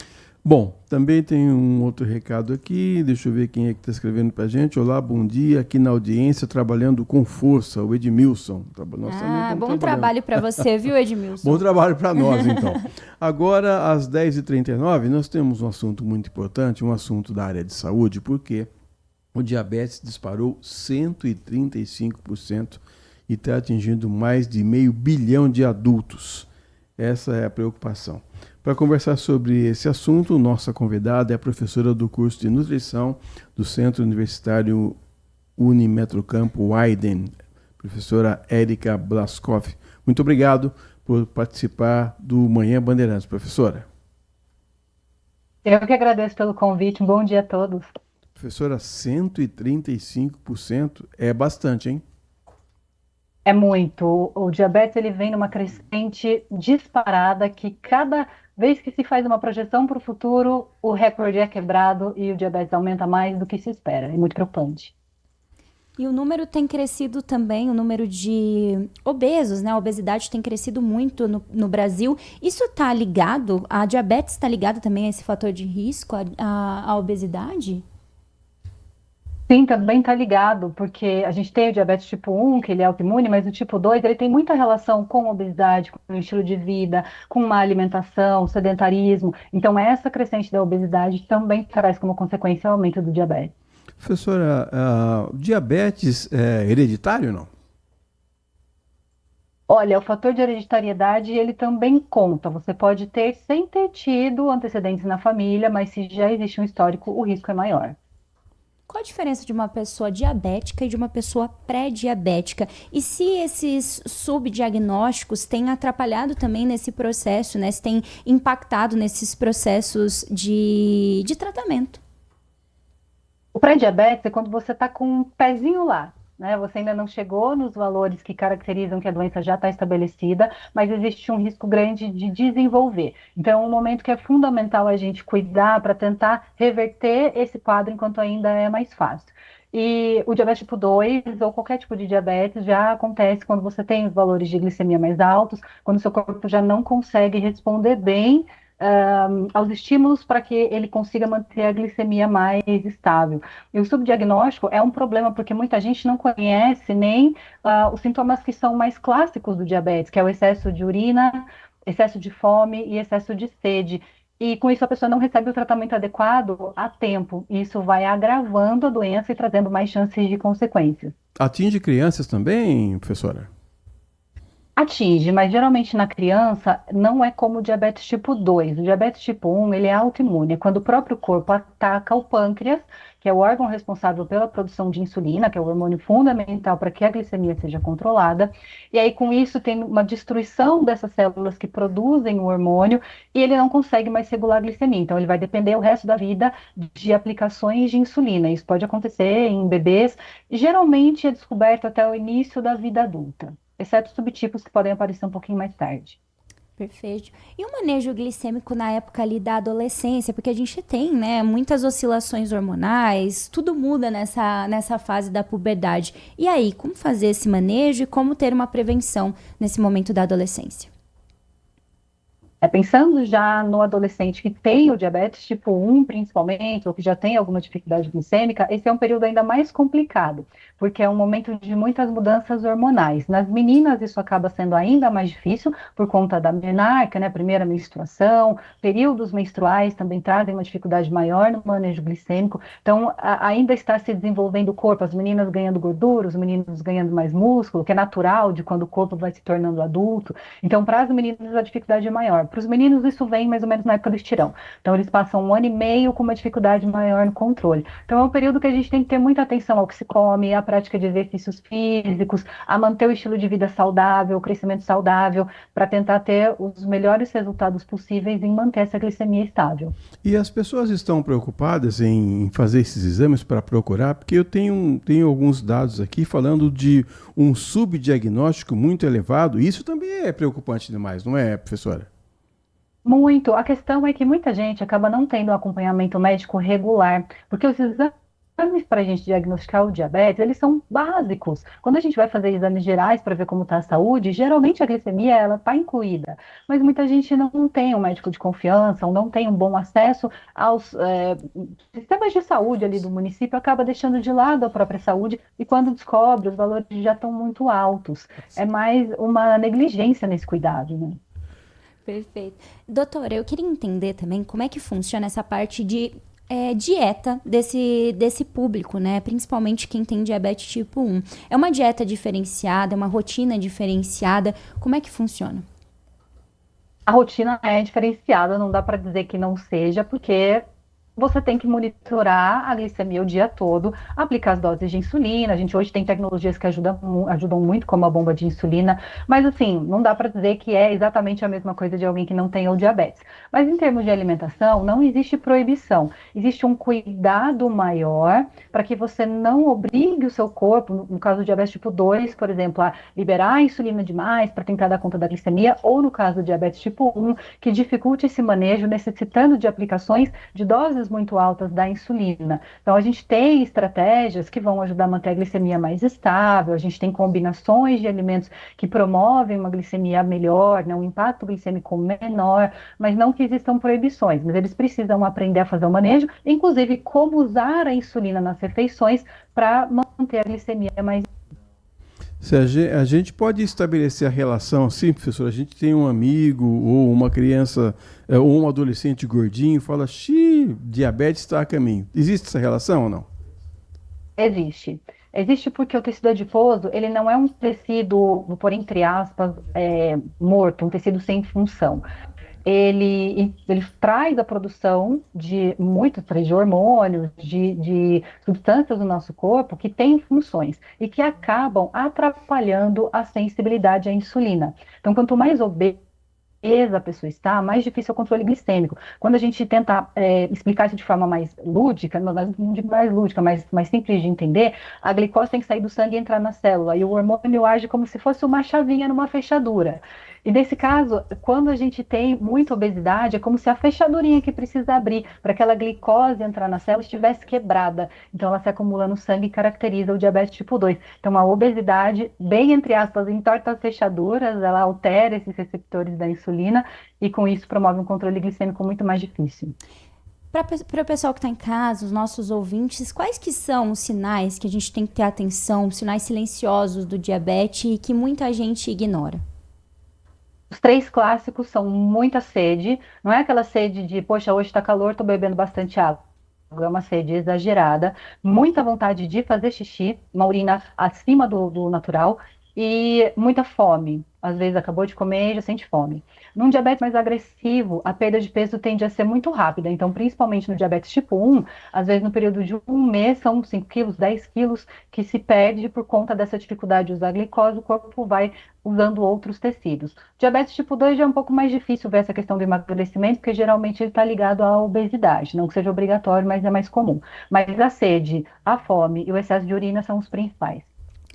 S1: Bom, também tem um outro recado aqui. Deixa eu ver quem é que está escrevendo para a gente. Olá, bom dia. Aqui na audiência, trabalhando com força, o Edmilson.
S2: Bom trabalho para você, viu, Edmilson?
S1: Bom trabalho para nós, então. Agora, às 10h39, nós temos um assunto muito importante, um assunto da área de saúde, porque o diabetes disparou 135% e está atingindo mais de 500 milhão de adultos. Essa é a preocupação. Para conversar sobre esse assunto, nossa convidada é a professora do curso de nutrição do Centro Universitário Unimetrocampo Weiden, professora Érica Blaskov. Muito obrigado por participar do Manhã Bandeirantes, professora.
S7: Eu que agradeço pelo convite. Um bom dia a todos.
S1: Professora, 135% é bastante, hein?
S7: É muito. O diabetes ele vem numa crescente disparada que cada vez que se faz uma projeção para o futuro, o recorde é quebrado e o diabetes aumenta mais do que se espera. É muito preocupante.
S2: E o número tem crescido também, o número de obesos, né? A obesidade tem crescido muito no Brasil. Isso está ligado, a diabetes está ligada também a esse fator de risco, a obesidade?
S7: Sim, também está ligado, porque a gente tem o diabetes tipo 1, que ele é autoimune, mas o tipo 2, ele tem muita relação com obesidade, com o estilo de vida, com má alimentação, sedentarismo. Então, essa crescente da obesidade também traz como consequência o aumento do diabetes.
S1: Professora, diabetes é hereditário ou não?
S7: Olha, o fator de hereditariedade, ele também conta. Você pode ter sem ter tido antecedentes na família, mas se já existe um histórico, o risco é maior.
S2: Qual a diferença de uma pessoa diabética e de uma pessoa pré-diabética? E se esses subdiagnósticos têm atrapalhado também nesse processo, né? Se tem impactado nesses processos de tratamento?
S7: O pré-diabetes é quando você está com um pezinho lá, né? Você ainda não chegou nos valores que caracterizam que a doença já está estabelecida, mas existe um risco grande de desenvolver. Então, é um momento que é fundamental a gente cuidar para tentar reverter esse quadro enquanto ainda é mais fácil. E o diabetes tipo 2 ou qualquer tipo de diabetes já acontece quando você tem os valores de glicemia mais altos, quando o seu corpo já não consegue responder bem aos estímulos para que ele consiga manter a glicemia mais estável. E o subdiagnóstico é um problema porque muita gente não conhece nem os sintomas que são mais clássicos do diabetes, que é o excesso de urina, excesso de fome e excesso de sede. E com isso a pessoa não recebe o tratamento adequado a tempo. E isso vai agravando a doença e trazendo mais chances de consequências.
S1: Atinge crianças também, professora?
S7: Atinge, mas geralmente na criança não é como o diabetes tipo 2. O diabetes tipo 1, ele é autoimune, é quando o próprio corpo ataca o pâncreas, que é o órgão responsável pela produção de insulina, que é o hormônio fundamental para que a glicemia seja controlada. E aí com isso tem uma destruição dessas células que produzem o hormônio e ele não consegue mais regular a glicemia. Então ele vai depender o resto da vida de aplicações de insulina. Isso pode acontecer em bebês, geralmente é descoberto até o início da vida adulta, exceto subtipos que podem aparecer um pouquinho mais tarde.
S2: Perfeito. E o manejo glicêmico na época ali da adolescência? Porque a gente tem, né, muitas oscilações hormonais, tudo muda nessa fase da puberdade. E aí, como fazer esse manejo e como ter uma prevenção nesse momento da adolescência?
S7: Pensando já no adolescente que tem o diabetes tipo 1, principalmente, ou que já tem alguma dificuldade glicêmica, esse é um período ainda mais complicado, porque é um momento de muitas mudanças hormonais. Nas meninas, isso acaba sendo ainda mais difícil, por conta da menarca, né, primeira menstruação, períodos menstruais também trazem uma dificuldade maior no manejo glicêmico, então ainda está se desenvolvendo o corpo, as meninas ganhando gordura, os meninos ganhando mais músculo, que é natural de quando o corpo vai se tornando adulto. Então, para as meninas, a dificuldade é maior. Para os meninos, isso vem mais ou menos na época do estirão. Então, eles passam 1 ano e meio com uma dificuldade maior no controle. Então, é um período que a gente tem que ter muita atenção ao que se come, à prática de exercícios físicos, a manter o estilo de vida saudável, o crescimento saudável, para tentar ter os melhores resultados possíveis em manter essa glicemia estável.
S1: E as pessoas estão preocupadas em fazer esses exames para procurar? Porque eu tenho alguns dados aqui falando de um subdiagnóstico muito elevado. Isso também é preocupante demais, não é, professora?
S7: Muito. A questão é que muita gente acaba não tendo um acompanhamento médico regular, porque os exames para a gente diagnosticar o diabetes, eles são básicos. Quando a gente vai fazer exames gerais para ver como está a saúde, geralmente a glicemia ela está incluída, mas muita gente não tem um médico de confiança, ou não tem um bom acesso aos sistemas de saúde ali do município, acaba deixando de lado a própria saúde e quando descobre, os valores já estão muito altos. É mais uma negligência nesse cuidado, né?
S2: Perfeito. Doutora, eu queria entender também como é que funciona essa parte de dieta desse público, né? Principalmente quem tem diabetes tipo 1. É uma dieta diferenciada, é uma rotina diferenciada? Como é que funciona?
S7: A rotina é diferenciada, não dá para dizer que não seja, porque você tem que monitorar a glicemia o dia todo, aplicar as doses de insulina. A gente hoje tem tecnologias que ajudam muito, como a bomba de insulina, mas assim, não dá para dizer que é exatamente a mesma coisa de alguém que não tem o diabetes. Mas em termos de alimentação, não existe proibição. Existe um cuidado maior para que você não obrigue o seu corpo, no caso do diabetes tipo 2, por exemplo, a liberar a insulina demais para tentar dar conta da glicemia, ou no caso do diabetes tipo 1, que dificulte esse manejo, necessitando de aplicações de doses doses muito altas da insulina. Então, a gente tem estratégias que vão ajudar a manter a glicemia mais estável, a gente tem combinações de alimentos que promovem uma glicemia melhor, né, um impacto glicêmico menor, mas não que existam proibições, mas eles precisam aprender a fazer o manejo, inclusive como usar a insulina nas refeições para manter a glicemia mais.
S1: Se a gente pode estabelecer a relação, sim, professor, a gente tem um amigo ou uma criança ou um adolescente gordinho, fala, diabetes está a caminho. Existe essa relação ou não?
S7: Existe. Existe porque o tecido adiposo, ele não é um tecido, vou pôr entre aspas, morto, um tecido sem função. Ele traz a produção de hormônios, de substâncias do nosso corpo que têm funções e que acabam atrapalhando a sensibilidade à insulina. Então, quanto mais obesa a pessoa está, mais difícil é o controle glicêmico. Quando a gente tenta explicar isso de forma mais lúdica, não digo mais lúdica, mas mais simples de entender, a glicose tem que sair do sangue e entrar na célula, e o hormônio age como se fosse uma chavinha numa fechadura. E nesse caso, quando a gente tem muita obesidade, é como se a fechadurinha que precisa abrir para aquela glicose entrar na célula estivesse quebrada. Então ela se acumula no sangue e caracteriza o diabetes tipo 2. Então a obesidade, bem entre aspas, entorta as fechaduras, ela altera esses receptores da insulina e com isso promove um controle glicêmico muito mais difícil.
S2: Para o pessoal que está em casa, os nossos ouvintes, quais que são os sinais que a gente tem que ter atenção, sinais silenciosos do diabetes e que muita gente ignora?
S7: Os 3 clássicos são muita sede, não é aquela sede de, poxa, hoje está calor, estou bebendo bastante água. É uma sede exagerada, muita vontade de fazer xixi, uma urina acima do natural e muita fome. Às vezes acabou de comer e já sente fome. Num diabetes mais agressivo, a perda de peso tende a ser muito rápida. Então, principalmente no diabetes tipo 1, às vezes no período de um mês são 5 quilos, 10 quilos que se perde por conta dessa dificuldade de usar glicose, o corpo vai usando outros tecidos. Diabetes tipo 2 já é um pouco mais difícil ver essa questão do emagrecimento, porque geralmente ele está ligado à obesidade. Não que seja obrigatório, mas é mais comum. Mas a sede, a fome e o excesso de urina são os principais.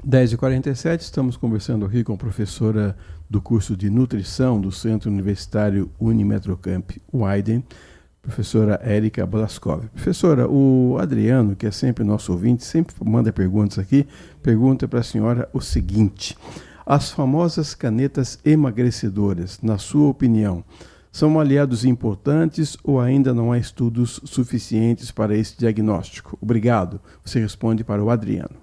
S1: 10h47, estamos conversando aqui com a professora do curso de nutrição do Centro Universitário Unimetrocamp Weiden, professora Érica Blaskov. Professora, o Adriano, que é sempre nosso ouvinte, sempre manda perguntas aqui, pergunta para a senhora o seguinte: as famosas canetas emagrecedoras, na sua opinião, são aliados importantes ou ainda não há estudos suficientes para esse diagnóstico? Obrigado. Você responde para o Adriano.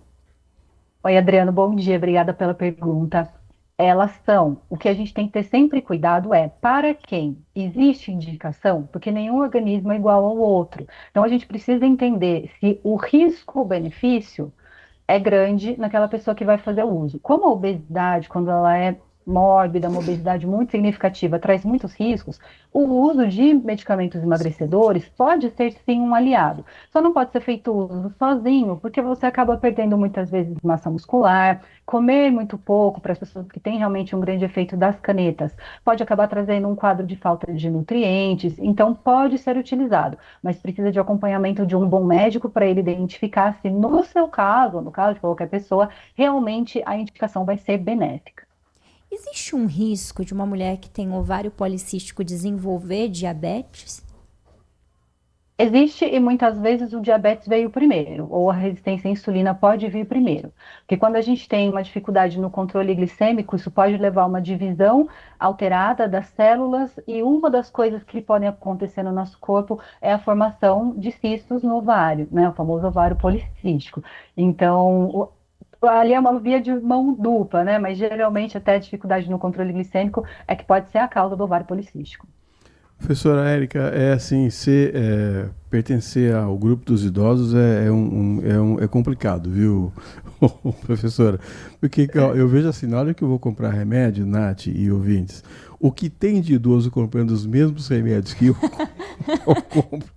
S7: Oi, Adriano, bom dia, obrigada pela pergunta. Elas são, o que a gente tem que ter sempre cuidado é, para quem existe indicação, porque nenhum organismo é igual ao outro. Então, a gente precisa entender se o risco-benefício é grande naquela pessoa que vai fazer o uso. Como a obesidade, quando ela é mórbida, uma obesidade muito significativa, traz muitos riscos, o uso de medicamentos emagrecedores pode ser sim um aliado. Só não pode ser feito uso sozinho, porque você acaba perdendo muitas vezes massa muscular, comer muito pouco para as pessoas que têm realmente um grande efeito das canetas, pode acabar trazendo um quadro de falta de nutrientes, então pode ser utilizado, mas precisa de acompanhamento de um bom médico para ele identificar se no seu caso, ou no caso de qualquer pessoa, realmente a indicação vai ser benéfica.
S2: Existe um risco de uma mulher que tem ovário policístico desenvolver diabetes?
S7: Existe e muitas vezes o diabetes veio primeiro, ou a resistência à insulina pode vir primeiro. Porque quando a gente tem uma dificuldade no controle glicêmico, isso pode levar a uma divisão alterada das células e uma das coisas que podem acontecer no nosso corpo é a formação de cistos no ovário, né? O famoso ovário policístico. Então, ali é uma via de mão dupla, né? Mas geralmente até a dificuldade no controle glicêmico é que pode ser a causa do ovário policístico.
S1: Professora Érica, é assim, pertencer ao grupo dos idosos é complicado, viu, professora? Porque eu vejo assim, na hora que eu vou comprar remédio, Nath e ouvintes, o que tem de idoso comprando os mesmos remédios que eu compro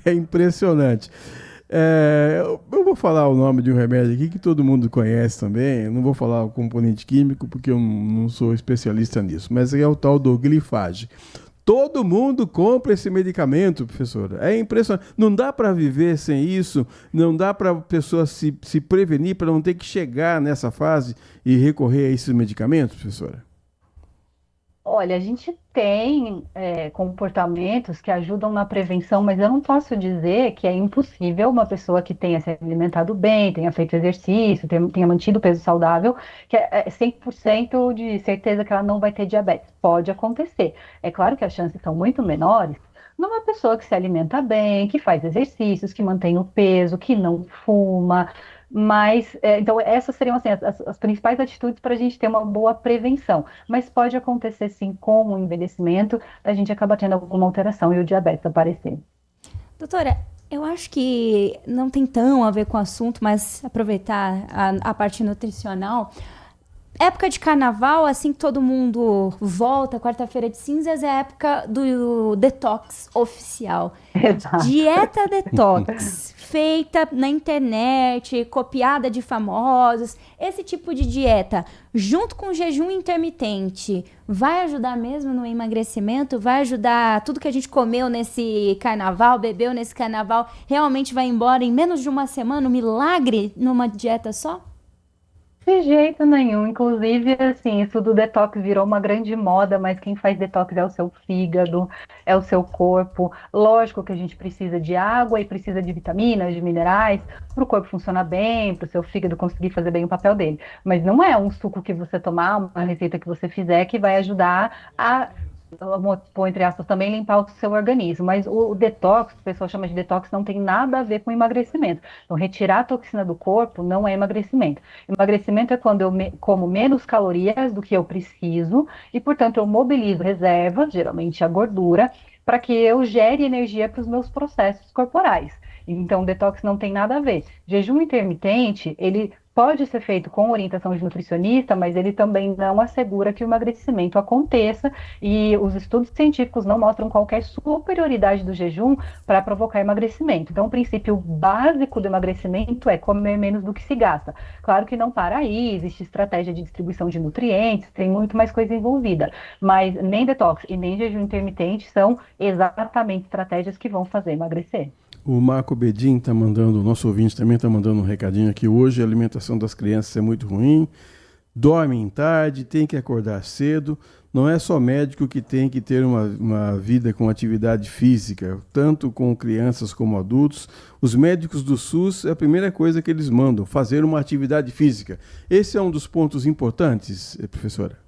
S1: é impressionante. Eu vou falar o nome de um remédio aqui que todo mundo conhece também. Eu não vou falar o componente químico porque eu não sou especialista nisso, mas é o tal do Glifage. Todo mundo compra esse medicamento, professora. É impressionante. Não dá para viver sem isso, não dá para a pessoa se prevenir para não ter que chegar nessa fase e recorrer a esses medicamentos, professora?
S7: Olha, a gente tem comportamentos que ajudam na prevenção, mas eu não posso dizer que é impossível uma pessoa que tenha se alimentado bem, tenha feito exercício, tenha mantido o peso saudável, que é 100% de certeza que ela não vai ter diabetes. Pode acontecer. É claro que as chances são muito menores numa pessoa que se alimenta bem, que faz exercícios, que mantém o peso, que não fuma. Mas, então, essas seriam assim, as principais atitudes para a gente ter uma boa prevenção. Mas pode acontecer, sim, com o envelhecimento, a gente acaba tendo alguma alteração e o diabetes aparecer.
S2: Doutora, eu acho que não tem tão a ver com o assunto, mas aproveitar a parte nutricional. Época de carnaval, assim que todo mundo volta, quarta-feira de cinzas, é a época do detox oficial.
S7: Exato.
S2: Dieta detox, feita na internet, copiada de famosos. Esse tipo de dieta, junto com o jejum intermitente, vai ajudar mesmo no emagrecimento? Vai ajudar tudo que a gente comeu nesse carnaval, bebeu nesse carnaval, realmente vai embora em menos de uma semana? Um milagre numa dieta só?
S7: De jeito nenhum. Inclusive, assim, isso do detox virou uma grande moda, mas quem faz detox é o seu fígado, é o seu corpo. Lógico que a gente precisa de água e precisa de vitaminas, de minerais, para o corpo funcionar bem, para o seu fígado conseguir fazer bem o papel dele. Mas não é um suco que você tomar, uma receita que você fizer, que vai ajudar a, vamos pôr entre aspas, também limpar o seu organismo. Mas o detox, o pessoal chama de detox, não tem nada a ver com emagrecimento. Então, retirar a toxina do corpo não é emagrecimento. Emagrecimento é quando eu como menos calorias do que eu preciso e, portanto, eu mobilizo reservas, geralmente a gordura, para que eu gere energia para os meus processos corporais. Então, detox não tem nada a ver. Jejum intermitente, ele pode ser feito com orientação de nutricionista, mas ele também não assegura que o emagrecimento aconteça e os estudos científicos não mostram qualquer superioridade do jejum para provocar emagrecimento. Então, o princípio básico do emagrecimento é comer menos do que se gasta. Claro que não para aí, existe estratégia de distribuição de nutrientes, tem muito mais coisa envolvida, mas nem detox e nem jejum intermitente são exatamente estratégias que vão fazer emagrecer.
S1: O Marco Bedin está mandando, o nosso ouvinte também está mandando um recadinho aqui. Hoje a alimentação das crianças é muito ruim, dormem tarde, tem que acordar cedo. Não é só médico que tem que ter uma vida com atividade física, tanto com crianças como adultos. Os médicos do SUS, é a primeira coisa que eles mandam, fazer uma atividade física. Esse é um dos pontos importantes, professora?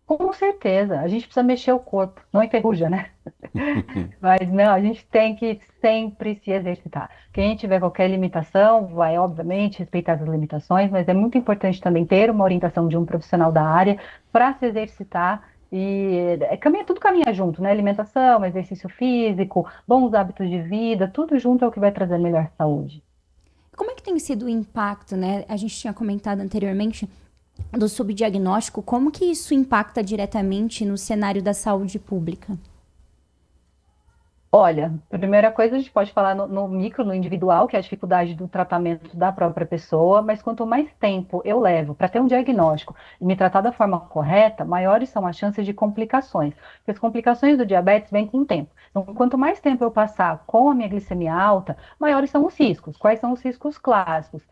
S7: Com certeza, a gente precisa mexer o corpo, não enferruja, né? Mas não, a gente tem que sempre se exercitar. Quem tiver qualquer limitação, vai obviamente respeitar as limitações, mas é muito importante também ter uma orientação de um profissional da área para se exercitar e tudo caminha junto, né? Alimentação, exercício físico, bons hábitos de vida, tudo junto é o que vai trazer melhor saúde.
S2: Como é que tem sido o impacto, né? A gente tinha comentado anteriormente do subdiagnóstico, como que isso impacta diretamente no cenário da saúde pública?
S7: Olha, a primeira coisa a gente pode falar no micro, no individual, que é a dificuldade do tratamento da própria pessoa, mas quanto mais tempo eu levo para ter um diagnóstico e me tratar da forma correta, maiores são as chances de complicações. Porque as complicações do diabetes vêm com o tempo. Então, quanto mais tempo eu passar com a minha glicemia alta, maiores são os riscos. Quais são os riscos clássicos?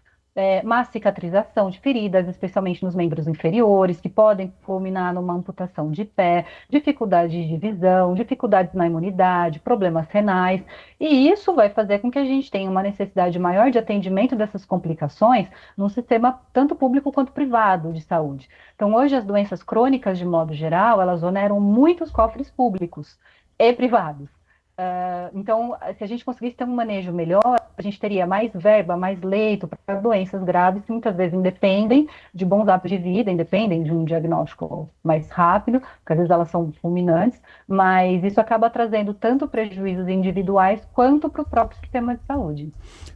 S7: Má cicatrização de feridas, especialmente nos membros inferiores, que podem culminar numa amputação de pé, dificuldades de visão, dificuldades na imunidade, problemas renais, e isso vai fazer com que a gente tenha uma necessidade maior de atendimento dessas complicações no sistema tanto público quanto privado de saúde. Então, hoje, as doenças crônicas, de modo geral, elas oneram muitos cofres públicos e privados. Então, se a gente conseguisse ter um manejo melhor, a gente teria mais verba, mais leito para doenças graves que muitas vezes independem de bons hábitos de vida, independem de um diagnóstico mais rápido, porque às vezes elas são fulminantes, mas isso acaba trazendo tanto prejuízos individuais quanto para o próprio sistema de saúde.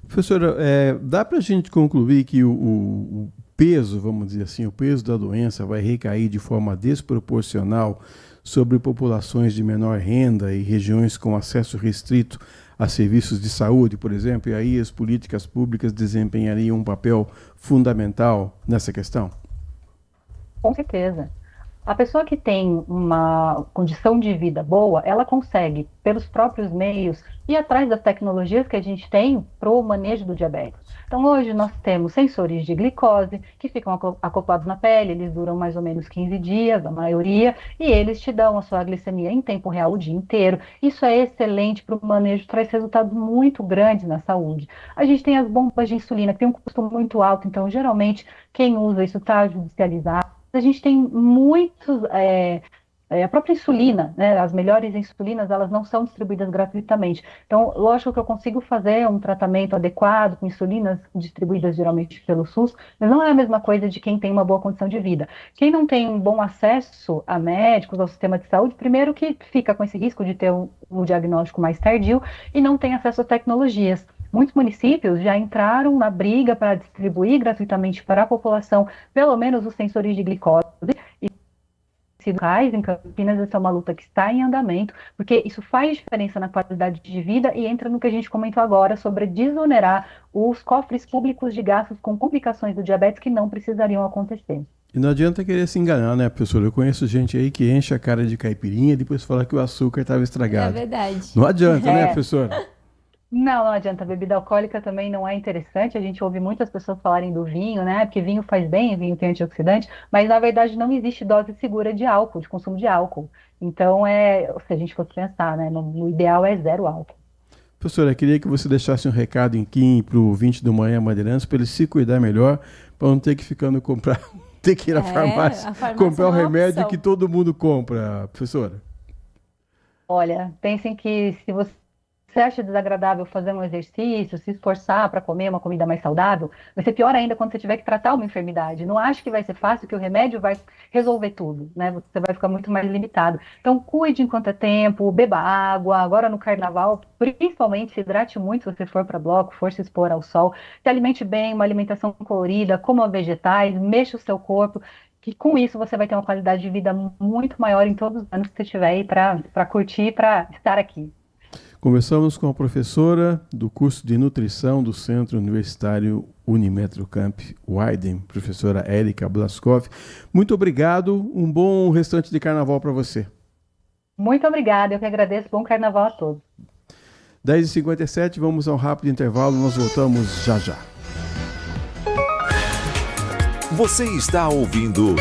S1: Professora, dá para a gente concluir que o peso, vamos dizer assim, o peso da doença vai recair de forma desproporcional sobre populações de menor renda e regiões com acesso restrito a serviços de saúde, por exemplo, e aí as políticas públicas desempenhariam um papel fundamental nessa questão?
S7: Com certeza. A pessoa que tem uma condição de vida boa, ela consegue, pelos próprios meios, ir atrás das tecnologias que a gente tem para o manejo do diabetes. Então, hoje nós temos sensores de glicose que ficam acoplados na pele, eles duram mais ou menos 15 dias, a maioria, e eles te dão a sua glicemia em tempo real o dia inteiro. Isso é excelente para o manejo, traz resultados muito grandes na saúde. A gente tem as bombas de insulina, que tem um custo muito alto, então, geralmente, quem usa isso está judicializado. A gente tem muitos, a própria insulina, né, as melhores insulinas, elas não são distribuídas gratuitamente. Então, lógico que eu consigo fazer um tratamento adequado com insulinas distribuídas geralmente pelo SUS, mas não é a mesma coisa de quem tem uma boa condição de vida. Quem não tem um bom acesso a médicos, ao sistema de saúde, primeiro que fica com esse risco de ter um diagnóstico mais tardio e não tem acesso a tecnologias. Muitos municípios já entraram na briga para distribuir gratuitamente para a população, pelo menos os sensores de glicose. E em Campinas, essa é uma luta que está em andamento, porque isso faz diferença na qualidade de vida e entra no que a gente comentou agora sobre desonerar os cofres públicos de gastos com complicações do diabetes que não precisariam acontecer.
S1: E não adianta querer se enganar, né, professor? Eu conheço gente aí que enche a cara de caipirinha e depois fala que o açúcar estava estragado.
S2: É verdade.
S1: Não adianta, né, professora?
S7: Não adianta. A bebida alcoólica também não é interessante. A gente ouve muitas pessoas falarem do vinho, né? Porque vinho faz bem, vinho tem antioxidante, mas na verdade não existe dose segura de álcool, de consumo de álcool. Então, se a gente fosse pensar, né? No ideal é 0 álcool.
S1: Professora, eu queria que você deixasse um recado aqui para o ouvinte do Manhã Bandeirantes para ele se cuidar melhor, para não ter que ter que ir à farmácia comprar o remédio que todo mundo compra, professora.
S7: Olha, pensem que se você acha desagradável fazer um exercício, se esforçar para comer uma comida mais saudável, vai ser pior ainda quando você tiver que tratar uma enfermidade. Não acho que vai ser fácil, que o remédio vai resolver tudo, né? Você vai ficar muito mais limitado. Então, cuide enquanto é tempo, beba água. Agora no carnaval, principalmente, se hidrate muito se você for para bloco, for se expor ao sol. Se alimente bem, uma alimentação colorida, coma vegetais, mexa o seu corpo, que com isso você vai ter uma qualidade de vida muito maior em todos os anos que você tiver aí para curtir, para estar aqui.
S1: Conversamos com a professora do curso de nutrição do Centro Universitário Unimetrocamp Weiden, professora Érica Blaskov. Muito obrigado, um bom restante de carnaval para você.
S7: Muito obrigada, eu que agradeço, bom carnaval a todos.
S1: 10h57, vamos a um rápido intervalo, nós voltamos já já.
S4: Você está ouvindo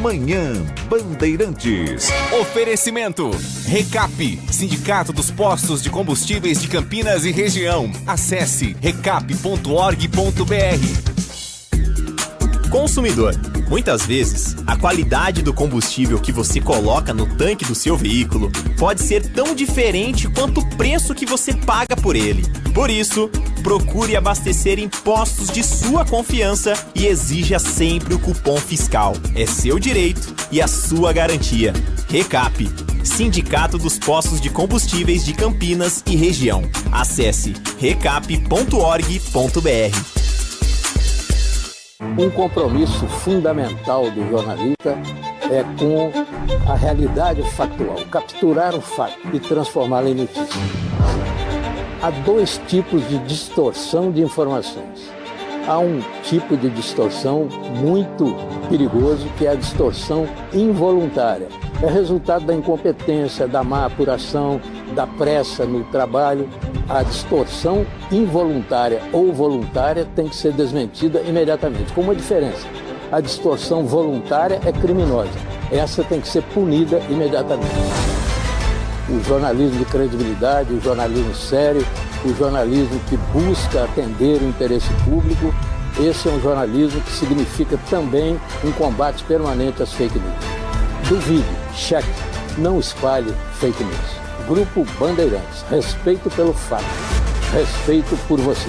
S4: Manhã Bandeirantes.
S5: Oferecimento Recap, Sindicato dos Postos de Combustíveis de Campinas e Região. Acesse recap.org.br. Consumidor. Muitas vezes, a qualidade do combustível que você coloca no tanque do seu veículo pode ser tão diferente quanto o preço que você paga por ele. Por isso, procure abastecer em postos de sua confiança e exija sempre o cupom fiscal. É seu direito e a sua garantia. Recap, Sindicato dos Postos de Combustíveis de Campinas e Região. Acesse recap.org.br.
S8: Um compromisso fundamental do jornalista é com a realidade factual, capturar o fato e transformá-lo em notícia. Há 2 tipos de distorção de informações. Há um tipo de distorção muito perigoso, que é a distorção involuntária. É resultado da incompetência, da má apuração, da pressa no trabalho. A distorção involuntária ou voluntária tem que ser desmentida imediatamente. Com uma diferença: a distorção voluntária é criminosa. Essa tem que ser punida imediatamente. O jornalismo de credibilidade, o jornalismo sério, o jornalismo que busca atender o interesse público, esse é um jornalismo que significa também um combate permanente às fake news. Duvide, cheque, não espalhe fake news. Grupo Bandeirantes, respeito pelo fato, respeito por você.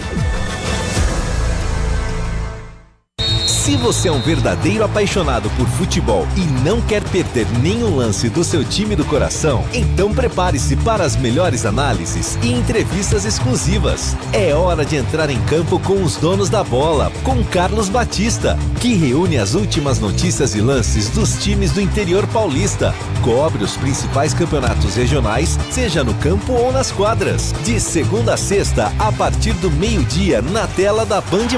S5: Se você é um verdadeiro apaixonado por futebol e não quer perder nenhum lance do seu time do coração, então prepare-se para as melhores análises e entrevistas exclusivas. É hora de entrar em campo com os donos da bola, com Carlos Batista, que reúne as últimas notícias e lances dos times do interior paulista. Cobre os principais campeonatos regionais, seja no campo ou nas quadras. De segunda a sexta, a partir do meio-dia, na tela da Band+.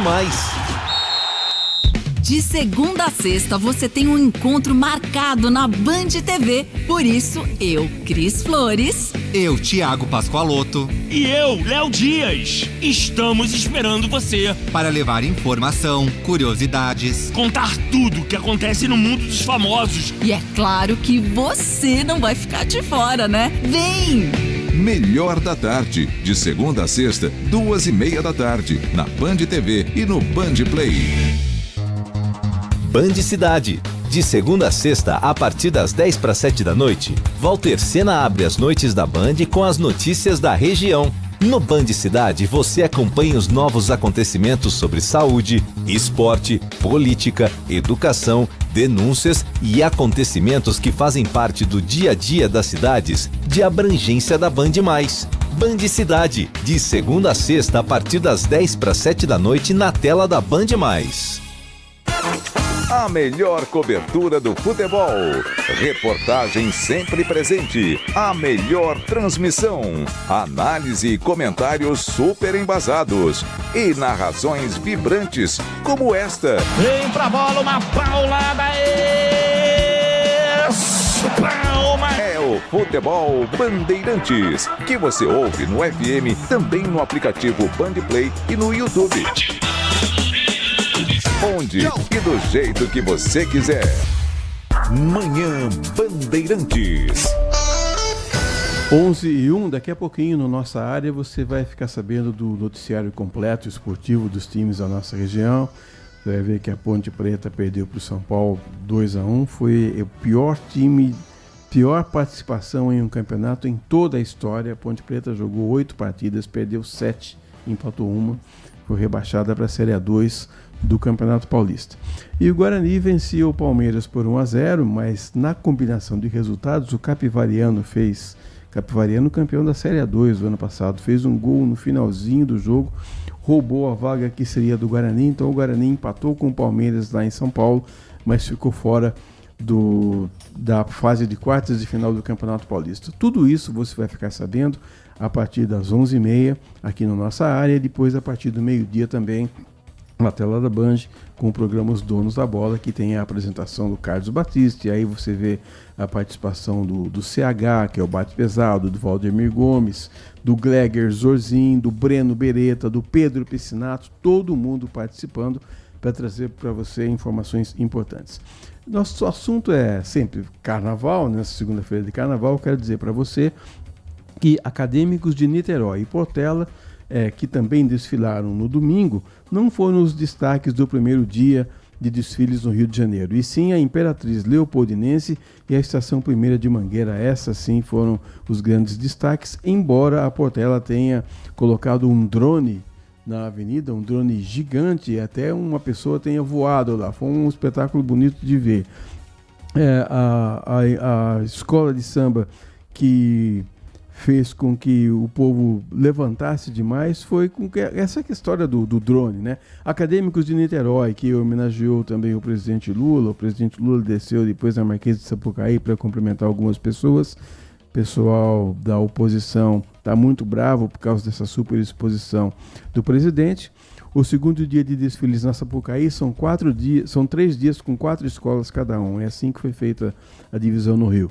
S9: De segunda a sexta, você tem um encontro marcado na Band TV. Por isso, eu, Cris Flores...
S10: Eu, Thiago Pascoaloto.
S11: E eu, Léo Dias. Estamos esperando você.
S10: Para levar informação, curiosidades.
S11: Contar tudo o que acontece no mundo dos famosos.
S9: E é claro que você não vai ficar de fora, né? Vem!
S12: Melhor da Tarde, de segunda a sexta, 2:30 da tarde, na Band TV e no Band Play.
S5: Band Cidade. De segunda a sexta, a partir das 6:50 da noite, Walter Sena abre as noites da Band com as notícias da região. No Band Cidade, você acompanha os novos acontecimentos sobre saúde, esporte, política, educação, denúncias e acontecimentos que fazem parte do dia a dia das cidades, de abrangência da Band+. Band Cidade, de segunda a sexta, a partir das 6:50 da noite, na tela da Band+.
S4: A melhor cobertura do futebol. Reportagem sempre presente. A melhor transmissão. Análise e comentários super embasados. E narrações vibrantes, como esta.
S11: Vem pra bola, uma paulada. Palma.
S4: É o Futebol Bandeirantes, que você ouve no FM, também no aplicativo Band Play e no YouTube. Onde e do jeito que você quiser. Manhã Bandeirantes.
S1: 11:01, daqui a pouquinho, na nossa área, você vai ficar sabendo do noticiário completo esportivo dos times da nossa região. Você vai ver que a Ponte Preta perdeu para o São Paulo 2-1. Foi o pior participação em um campeonato em toda a história. A Ponte Preta jogou 8 partidas, perdeu 7, empatou 1. Foi rebaixada para a Série A2 do Campeonato Paulista. E o Guarani vencia o Palmeiras por 1-0, mas na combinação de resultados, o Capivariano campeão da Série A2 do ano passado, fez um gol no finalzinho do jogo, roubou a vaga que seria do Guarani, então o Guarani empatou com o Palmeiras lá em São Paulo, mas ficou fora da fase de quartas de final do Campeonato Paulista. Tudo isso você vai ficar sabendo a partir das 11:30 aqui na nossa área, e depois a partir do meio-dia também na tela da Band, com o programa Os Donos da Bola, que tem a apresentação do Carlos Batista, e aí você vê a participação do CH, que é o Bate Pesado, do Valdemir Gomes, do Gleger Zorzin, do Breno Beretta, do Pedro Piscinato, todo mundo participando para trazer para você informações importantes. Nosso assunto é sempre carnaval, nessa segunda-feira de carnaval. Eu quero dizer para você que acadêmicos de Niterói e Portela, que também desfilaram no domingo, não foram os destaques do primeiro dia de desfiles no Rio de Janeiro, e sim a Imperatriz Leopoldinense e a Estação 1ª de Mangueira. Essas sim foram os grandes destaques, embora a Portela tenha colocado um drone na avenida, um drone gigante, e até uma pessoa tenha voado lá. Foi um espetáculo bonito de ver. A escola de samba que fez com que o povo levantasse demais foi com que essa história do drone, né? Acadêmicos de Niterói, que homenageou também o presidente Lula. O presidente Lula desceu depois na Marquês de Sapucaí para cumprimentar algumas pessoas. O pessoal da oposição está muito bravo por causa dessa superexposição do presidente. O segundo dia de desfiles na Sapucaí são 3 dias com 4 escolas cada um. É assim que foi feita a divisão no Rio.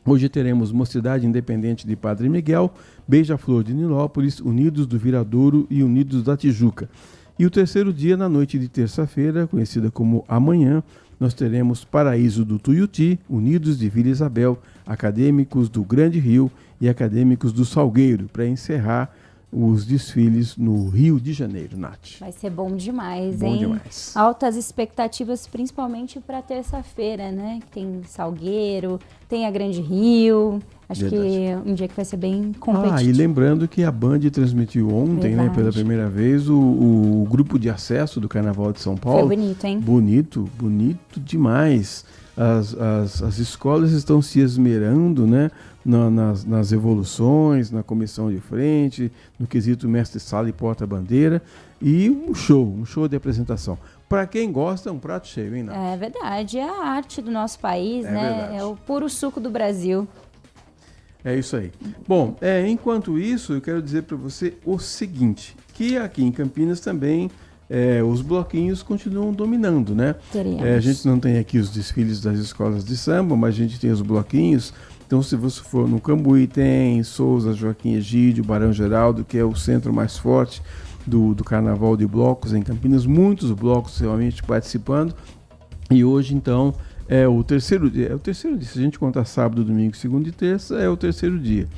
S1: Hoje teremos Mocidade Independente de Padre Miguel, Beija-Flor de Nilópolis, Unidos do Viradouro e Unidos da Tijuca. E o terceiro dia, na noite de terça-feira, conhecida como Amanhã, nós teremos Paraíso do Tuiuti, Unidos de Vila Isabel, Acadêmicos do Grande Rio e Acadêmicos do Salgueiro, para encerrar os desfiles no Rio de Janeiro, Nath.
S2: Vai ser bom demais,
S1: bom
S2: hein?
S1: Demais.
S2: Altas expectativas, principalmente para terça-feira, né? Tem Salgueiro, tem a Grande Rio. Acho que é um dia que vai ser bem competitivo.
S1: E lembrando que a Band transmitiu ontem, né, pela primeira vez, o grupo de acesso do Carnaval de São Paulo.
S2: Foi bonito, hein?
S1: Bonito demais. As escolas estão se esmerando, né, nas evoluções, na comissão de frente, no quesito mestre-sala e porta-bandeira, e um show de apresentação. Para quem gosta, é um prato cheio, hein, Nath?
S2: É verdade, é a arte do nosso país, né?
S1: Verdade.
S2: É o puro suco do Brasil.
S1: É isso aí. Bom, enquanto isso, eu quero dizer para você o seguinte, que aqui em Campinas também os bloquinhos continuam dominando, né? A gente não tem aqui os desfiles das escolas de samba, mas a gente tem os bloquinhos. Então, se você for no Cambuí, tem Souza, Joaquim Egídio, Barão Geraldo, que é o centro mais forte do Carnaval de Blocos em Campinas. Muitos blocos realmente participando. E hoje, então, é o terceiro dia. Se a gente contar sábado, domingo, segunda e terça, é o terceiro dia,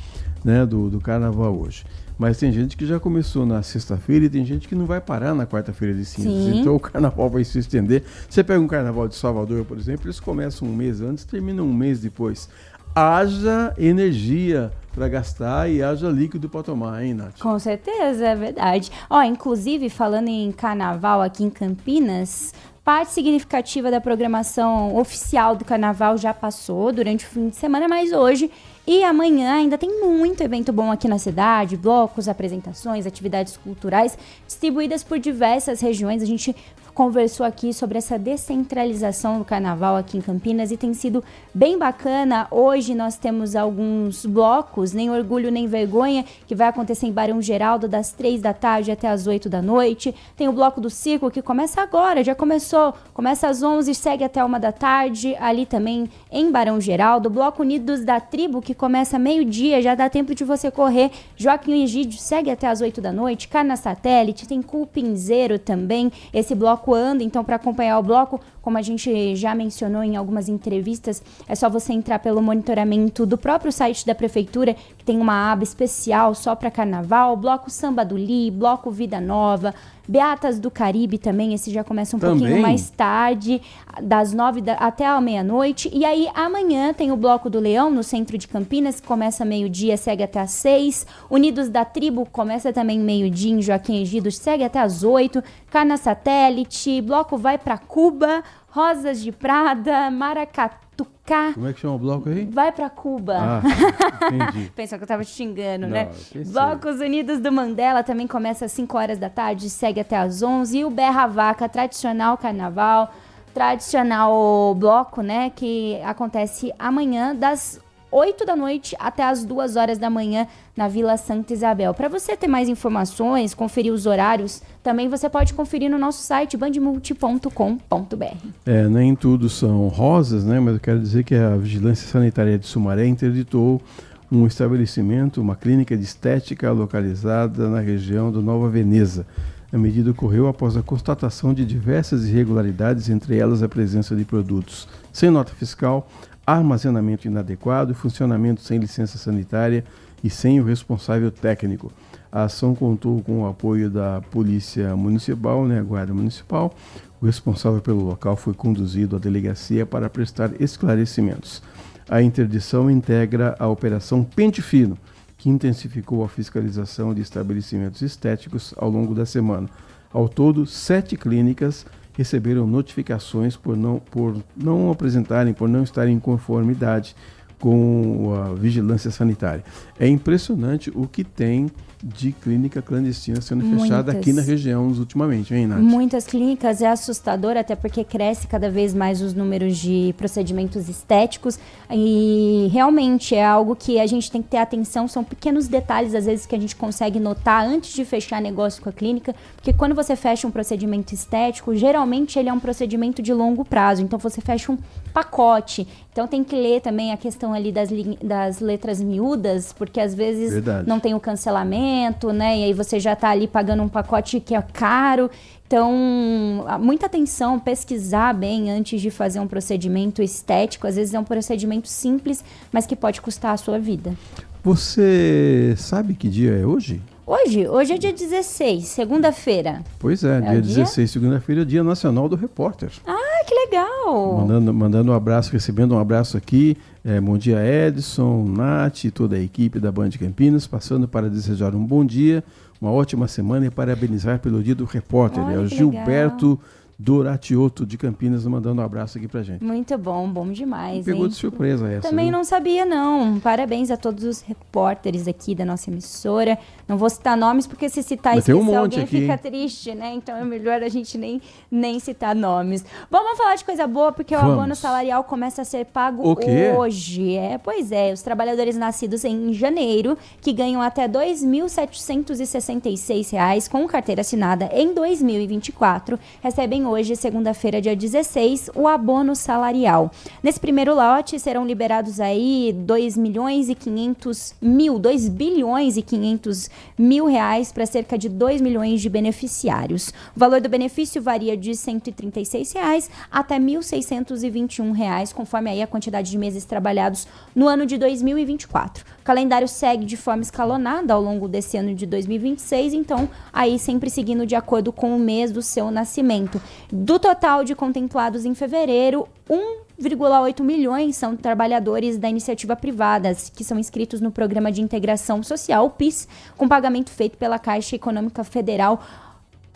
S1: né, do Carnaval hoje. Mas tem gente que já começou na sexta-feira e tem gente que não vai parar na quarta-feira de cinzas.
S2: Sim.
S1: Então o Carnaval vai se estender. Você pega um Carnaval de Salvador, por exemplo, eles começam um mês antes e terminam um mês depois. Haja energia para gastar e haja líquido para tomar, hein, Nath?
S2: Com certeza, é verdade. Inclusive, falando em Carnaval aqui em Campinas, parte significativa da programação oficial do Carnaval já passou durante o fim de semana, mas hoje e amanhã ainda tem muito evento bom aqui na cidade, blocos, apresentações, atividades culturais distribuídas por diversas regiões. A gente conversou aqui sobre essa descentralização do Carnaval aqui em Campinas e tem sido bem bacana. Hoje nós temos alguns blocos, Nem Orgulho Nem Vergonha, que vai acontecer em Barão Geraldo das 3 da tarde até as 8 da noite. Tem o Bloco do Circo, que começa agora, já começou, começa às 11 e segue até 1 da tarde, ali também em Barão Geraldo. O Bloco Unidos da Tribo, que começa meio-dia, já dá tempo de você correr. Joaquim Egídio segue até as 8 da noite. Carna Satélite, tem Cupinzeiro também. Esse bloco anda, então, para acompanhar o bloco, como a gente já mencionou em algumas entrevistas, é só você entrar pelo monitoramento do próprio site da prefeitura, que tem uma aba especial só para Carnaval. Bloco Samba do Li, Bloco Vida Nova, Beatas do Caribe também, esse já começa um pouquinho mais tarde, das 9 até a meia-noite. E aí amanhã tem o Bloco do Leão no centro de Campinas, que começa meio-dia, segue até às 6. Unidos da Tribo começa também meio-dia em Joaquim Egídio, segue até às 8. Carna Satélite, Bloco vai para Cuba, Rosas de Prada, Maracatucá.
S1: Como é que chama o bloco aí?
S2: Vai pra Cuba.
S1: Entendi.
S2: Pensou que eu tava te xingando,
S1: Não,
S2: né?
S1: pensei.
S2: Blocos Unidos do Mandela também começa às 5 horas da tarde, segue até às 11. E o Berra Vaca, tradicional carnaval, tradicional bloco, né? Que acontece amanhã das 8 da noite até as 2 horas da manhã na Vila Santa Isabel. Para você ter mais informações, conferir os horários, também você pode conferir no nosso site bandmulti.com.br.
S1: Nem tudo são rosas, né? Mas eu quero dizer que a Vigilância Sanitária de Sumaré interditou um estabelecimento, uma clínica de estética localizada na região do Nova Veneza. A medida ocorreu após a constatação de diversas irregularidades, entre elas a presença de produtos sem nota fiscal, armazenamento inadequado, funcionamento sem licença sanitária e sem o responsável técnico. A ação contou com o apoio da Polícia Municipal, né, a Guarda Municipal. O responsável pelo local foi conduzido à delegacia para prestar esclarecimentos. A interdição integra a Operação Pente Fino, que intensificou a fiscalização de estabelecimentos estéticos ao longo da semana. Ao todo, 7 clínicas receberam notificações por não apresentarem, por não estarem em conformidade com a vigilância sanitária. É impressionante o que tem de clínica clandestina sendo fechada aqui na região ultimamente, hein, Nath?
S2: Muitas clínicas, é assustador, até porque cresce cada vez mais os números de procedimentos estéticos e realmente é algo que a gente tem que ter atenção, são pequenos detalhes às vezes que a gente consegue notar antes de fechar negócio com a clínica, porque quando você fecha um procedimento estético, geralmente ele é um procedimento de longo prazo, então você fecha um pacote, então tem que ler também a questão ali das letras miúdas, porque às vezes não tem o cancelamento, né? E aí você já está ali pagando um pacote que é caro. Então, muita atenção, pesquisar bem antes de fazer um procedimento estético. Às vezes é um procedimento simples, mas que pode custar a sua vida.
S1: Você sabe que dia é hoje?
S2: Hoje é dia 16, segunda-feira.
S1: Pois é, dia 16, segunda-feira, é o Dia Nacional do Repórter.
S2: Ah, que legal!
S1: Mandando um abraço, recebendo um abraço aqui. Bom dia, Edson, Nath e toda a equipe da Band Campinas, passando para desejar um bom dia, uma ótima semana e parabenizar pelo Dia do Repórter. É o Gilberto Doratioto de Campinas mandando um abraço aqui pra gente.
S2: Muito bom, bom demais.
S1: Pegou
S2: hein?
S1: de surpresa essa.
S2: Também
S1: viu?
S2: não sabia, não. Parabéns a todos os repórteres aqui da nossa emissora. Não vou citar nomes, porque se citar e
S1: Mas tem um
S2: esquecer
S1: monte
S2: alguém
S1: aqui,
S2: fica
S1: hein?
S2: triste, né? Então é melhor a gente nem citar nomes. Vamos falar de coisa boa, porque o
S1: Vamos.
S2: abono salarial começa a ser pago
S1: O quê?
S2: hoje. Pois é, os trabalhadores nascidos em janeiro, que ganham até R$ 2.766 com carteira assinada em 2024, recebem hoje, segunda-feira, dia 16, o abono salarial. Nesse primeiro lote serão liberados aí 2 bilhões e 500 mil reais para cerca de 2 milhões de beneficiários. O valor do benefício varia de R$ 136 reais até R$ 1.621 reais, conforme aí a quantidade de meses trabalhados no ano de 2024. O calendário segue de forma escalonada ao longo desse ano de 2026, então aí sempre seguindo de acordo com o mês do seu nascimento. Do total de contemplados em fevereiro, 1,8 milhões são trabalhadores da iniciativa privada, que são inscritos no Programa de Integração Social, PIS, com pagamento feito pela Caixa Econômica Federal,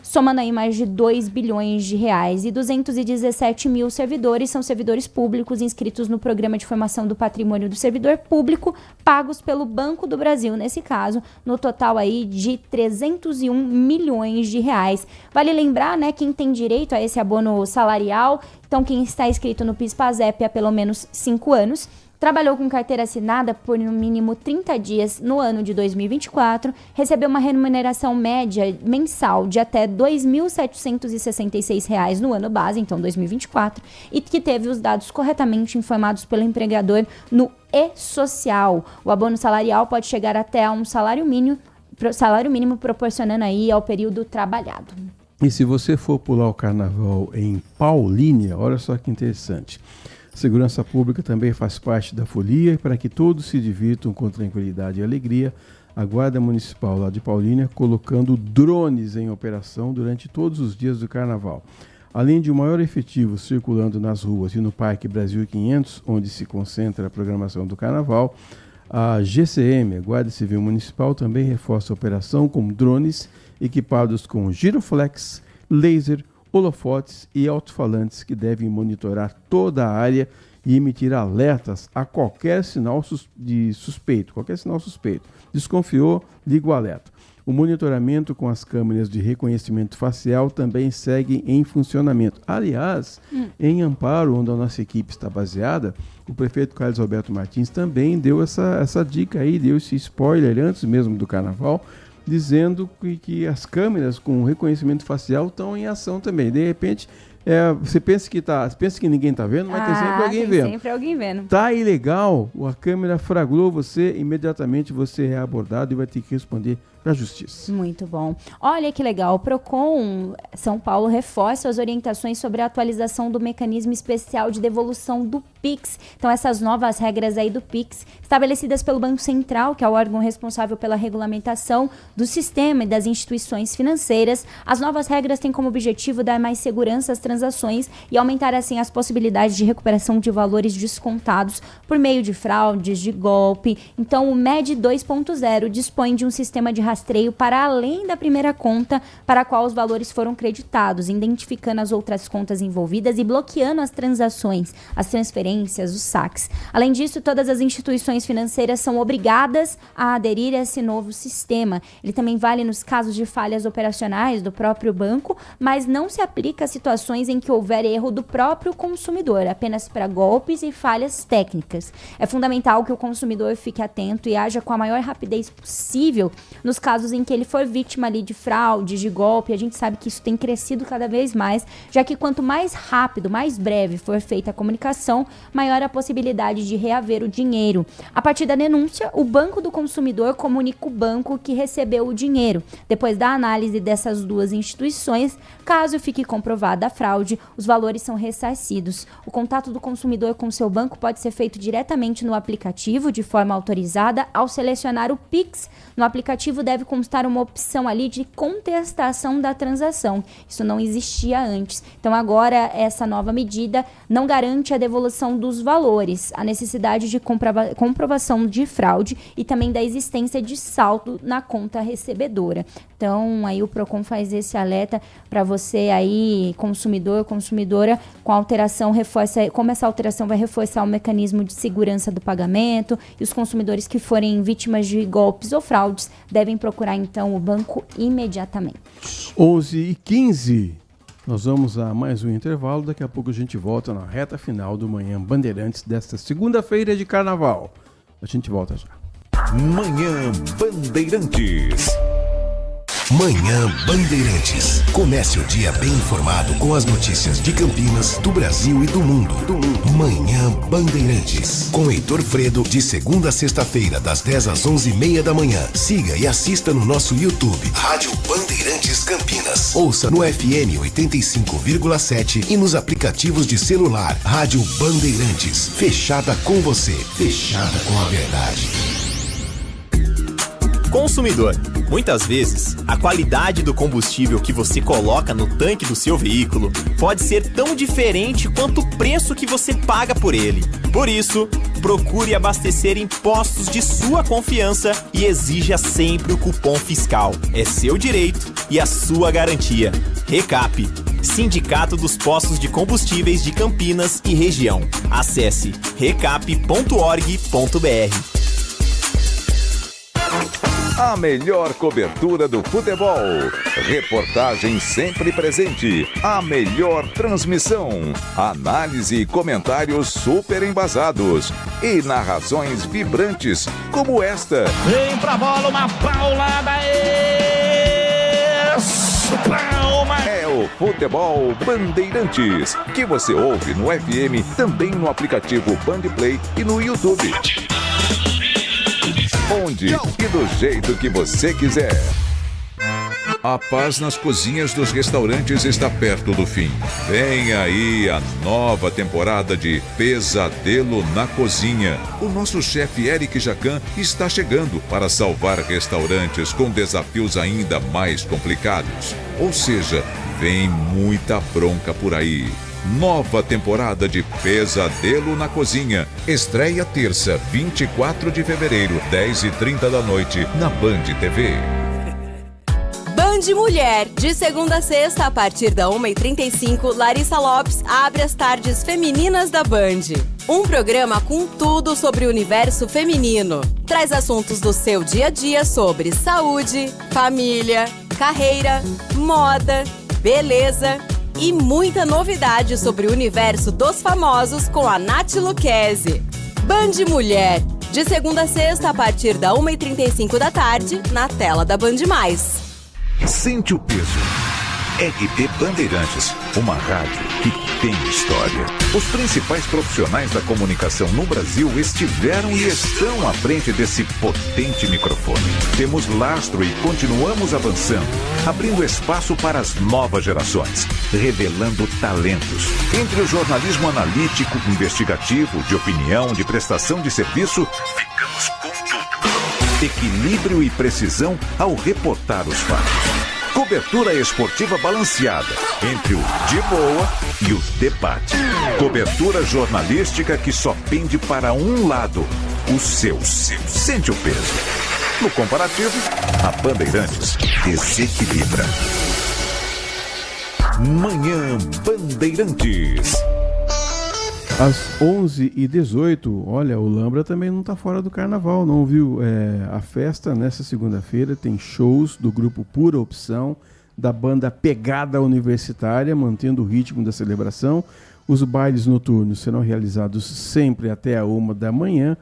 S2: somando aí mais de 2 bilhões de reais. E 217 mil servidores são servidores públicos inscritos no Programa de Formação do Patrimônio do Servidor Público, pagos pelo Banco do Brasil, nesse caso, no total aí de 301 milhões de reais. Vale lembrar, né, quem tem direito a esse abono salarial, então quem está inscrito no PIS/PASEP há pelo menos 5 anos, trabalhou com carteira assinada por no mínimo 30 dias no ano de 2024, recebeu uma remuneração média mensal de até R$ 2.766 no ano base, então 2024, e que teve os dados corretamente informados pelo empregador no e-social. O abono salarial pode chegar até a um salário mínimo proporcionando aí ao período trabalhado.
S1: E se você for pular o carnaval em Paulínia, olha só que interessante. Segurança Pública também faz parte da folia, e para que todos se divirtam com tranquilidade e alegria, a Guarda Municipal lá de Paulínia colocando drones em operação durante todos os dias do carnaval. Além de um maior efetivo circulando nas ruas e no Parque Brasil 500, onde se concentra a programação do carnaval, a GCM, a Guarda Civil Municipal, também reforça a operação com drones equipados com giroflex, laser, holofotes e alto-falantes que devem monitorar toda a área e emitir alertas a qualquer sinal suspeito. Desconfiou, liga o alerta. O monitoramento com as câmeras de reconhecimento facial também segue em funcionamento. Aliás, em Amparo, onde a nossa equipe está baseada, o prefeito Carlos Alberto Martins também deu essa dica aí, deu esse spoiler antes mesmo do carnaval, dizendo que as câmeras com reconhecimento facial estão em ação também. De repente, você pensa que ninguém está vendo, mas tem sempre alguém vendo.
S2: Sempre alguém vendo.
S1: Tá ilegal, a câmera flagrou você, imediatamente você é abordado e vai ter que responder para a justiça.
S2: Muito bom. Olha que legal, o Procon São Paulo reforça as orientações sobre a atualização do mecanismo especial de devolução do PIX. Então, essas novas regras aí do PIX, estabelecidas pelo Banco Central, que é o órgão responsável pela regulamentação do sistema e das instituições financeiras. As novas regras têm como objetivo dar mais segurança às transações e aumentar, assim, as possibilidades de recuperação de valores descontados por meio de fraudes, de golpe. Então, o MED 2.0 dispõe de um sistema de rastreio para além da primeira conta para a qual os valores foram creditados, identificando as outras contas envolvidas e bloqueando as transações, as transferências, os saques. Além disso, todas as instituições financeiras são obrigadas a aderir a esse novo sistema. Ele também vale nos casos de falhas operacionais do próprio banco, mas não se aplica a situações em que houver erro do próprio consumidor, apenas para golpes e falhas técnicas. É fundamental que o consumidor fique atento e haja com a maior rapidez possível nos casos em que ele for vítima ali de fraude, de golpe. A gente sabe que isso tem crescido cada vez mais, já que quanto mais rápido, mais breve for feita a comunicação, maior a possibilidade de reaver o dinheiro. A partir da denúncia, o Banco do Consumidor comunica o banco que recebeu o dinheiro. Depois da análise dessas duas instituições, caso fique comprovada a fraude, os valores são ressarcidos. O contato do consumidor com seu banco pode ser feito diretamente no aplicativo, de forma autorizada, ao selecionar o PIX. No aplicativo deve constar uma opção ali de contestação da transação. Isso não existia antes. Então agora essa nova medida não garante a devolução dos valores, a necessidade de comprovação de fraude e também da existência de saldo na conta recebedora. Então aí o Procon faz esse alerta para você aí, consumidor, consumidora, com a alteração, como essa alteração vai reforçar o mecanismo de segurança do pagamento, e os consumidores que forem vítimas de golpes ou fraudes devem procurar então o banco imediatamente.
S1: 11h15, nós vamos a mais um intervalo, daqui a pouco a gente volta na reta final do Manhã Bandeirantes desta segunda-feira de Carnaval. A gente volta já.
S4: Manhã Bandeirantes.
S6: Manhã Bandeirantes. Comece o dia bem informado com as notícias de Campinas, do Brasil e do mundo. Manhã Bandeirantes. Com Heitor Fredo, de segunda a sexta-feira, das 10 às 11h30 da manhã. Siga e assista no nosso YouTube, Rádio Bandeirantes Campinas. Ouça no FM 85,7 e nos aplicativos de celular. Rádio Bandeirantes. Fechada com você. Fechada com a verdade.
S5: Consumidor, muitas vezes, a qualidade do combustível que você coloca no tanque do seu veículo pode ser tão diferente quanto o preço que você paga por ele. Por isso, procure abastecer em postos de sua confiança e exija sempre o cupom fiscal. É seu direito e a sua garantia. Recap, Sindicato dos Postos de Combustíveis de Campinas e Região. Acesse recap.org.br.
S4: A melhor cobertura do futebol. Reportagem sempre presente. A melhor transmissão. Análise e comentários super embasados. E narrações vibrantes como esta.
S11: Vem pra bola, uma paulada. Palma.
S4: É o Futebol Bandeirantes, que você ouve no FM, também no aplicativo Bandplay e no YouTube. Onde e do jeito que você quiser. A paz nas cozinhas dos restaurantes está perto do fim. Vem aí a nova temporada de Pesadelo na Cozinha. O nosso chefe Eric Jacan está chegando para salvar restaurantes com desafios ainda mais complicados. Ou seja, vem muita bronca por aí. Nova temporada de Pesadelo na Cozinha. Estreia terça, 24 de fevereiro, 10h30 da noite, na Band TV.
S13: Band Mulher, de segunda a sexta, a partir da 1h35, Larissa Lopes abre as tardes femininas da Band. Um programa com tudo sobre o universo feminino. Traz assuntos do seu dia a dia sobre saúde, família, carreira, moda, beleza e muita novidade sobre o universo dos famosos com a Nath Lucchesi. Band Mulher, de segunda a sexta, a partir da 1h35 da tarde, na tela da Band+.
S4: Sente o peso. RP Bandeirantes, uma rádio que tem história. Os principais profissionais da comunicação no Brasil estiveram e estão à frente desse potente microfone. Temos lastro e continuamos avançando, abrindo espaço para as novas gerações, revelando talentos. Entre o jornalismo analítico, investigativo, de opinião, de prestação de serviço, ficamos com tudo. Equilíbrio e precisão ao reportar os fatos. Cobertura esportiva balanceada entre o de boa e o debate. Cobertura jornalística que só pende para um lado, o seu. Sente o peso. No comparativo, a Bandeirantes desequilibra. Manhã Bandeirantes.
S1: Às 11h18, olha, o Lambra também não está fora do carnaval, não, viu? A festa nessa segunda-feira tem shows do grupo Pura Opção, da banda Pegada Universitária, mantendo o ritmo da celebração. Os bailes noturnos serão realizados sempre até a 1h da manhã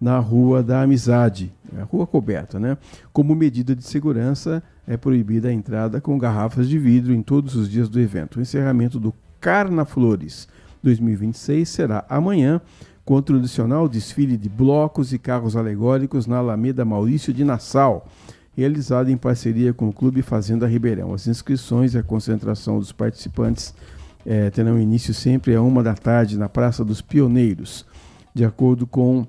S1: na Rua da Amizade, a rua coberta, né? Como medida de segurança, é proibida a entrada com garrafas de vidro em todos os dias do evento. O encerramento do Carnaflores 2026 será amanhã, com o tradicional desfile de blocos e carros alegóricos na Alameda Maurício de Nassau, realizado em parceria com o Clube Fazenda Ribeirão. As inscrições e a concentração dos participantes terão início sempre à 1h da tarde na Praça dos Pioneiros. De acordo com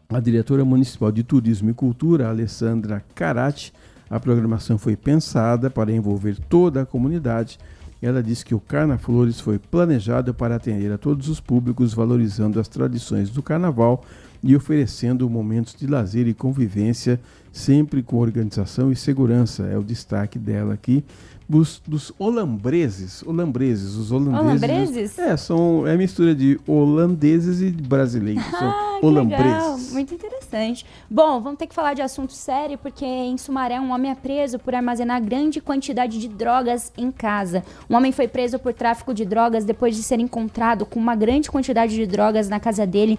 S1: a diretora municipal de Turismo e Cultura, Alessandra Carati, A programação foi pensada para envolver toda a comunidade. Ela disse que o Carnaflores foi planejado para atender a todos os públicos, valorizando as tradições do carnaval e oferecendo momentos de lazer e convivência, sempre com organização e segurança. É o destaque dela aqui. Dos olambreses. Os holandeses? É mistura de holandeses e brasileiros. São olambreses.
S2: Legal, muito interessante. Bom, vamos ter que falar de assunto sério, porque em Sumaré um homem é preso por armazenar grande quantidade de drogas em casa. Um homem foi preso por tráfico de drogas depois de ser encontrado com uma grande quantidade de drogas na casa dele,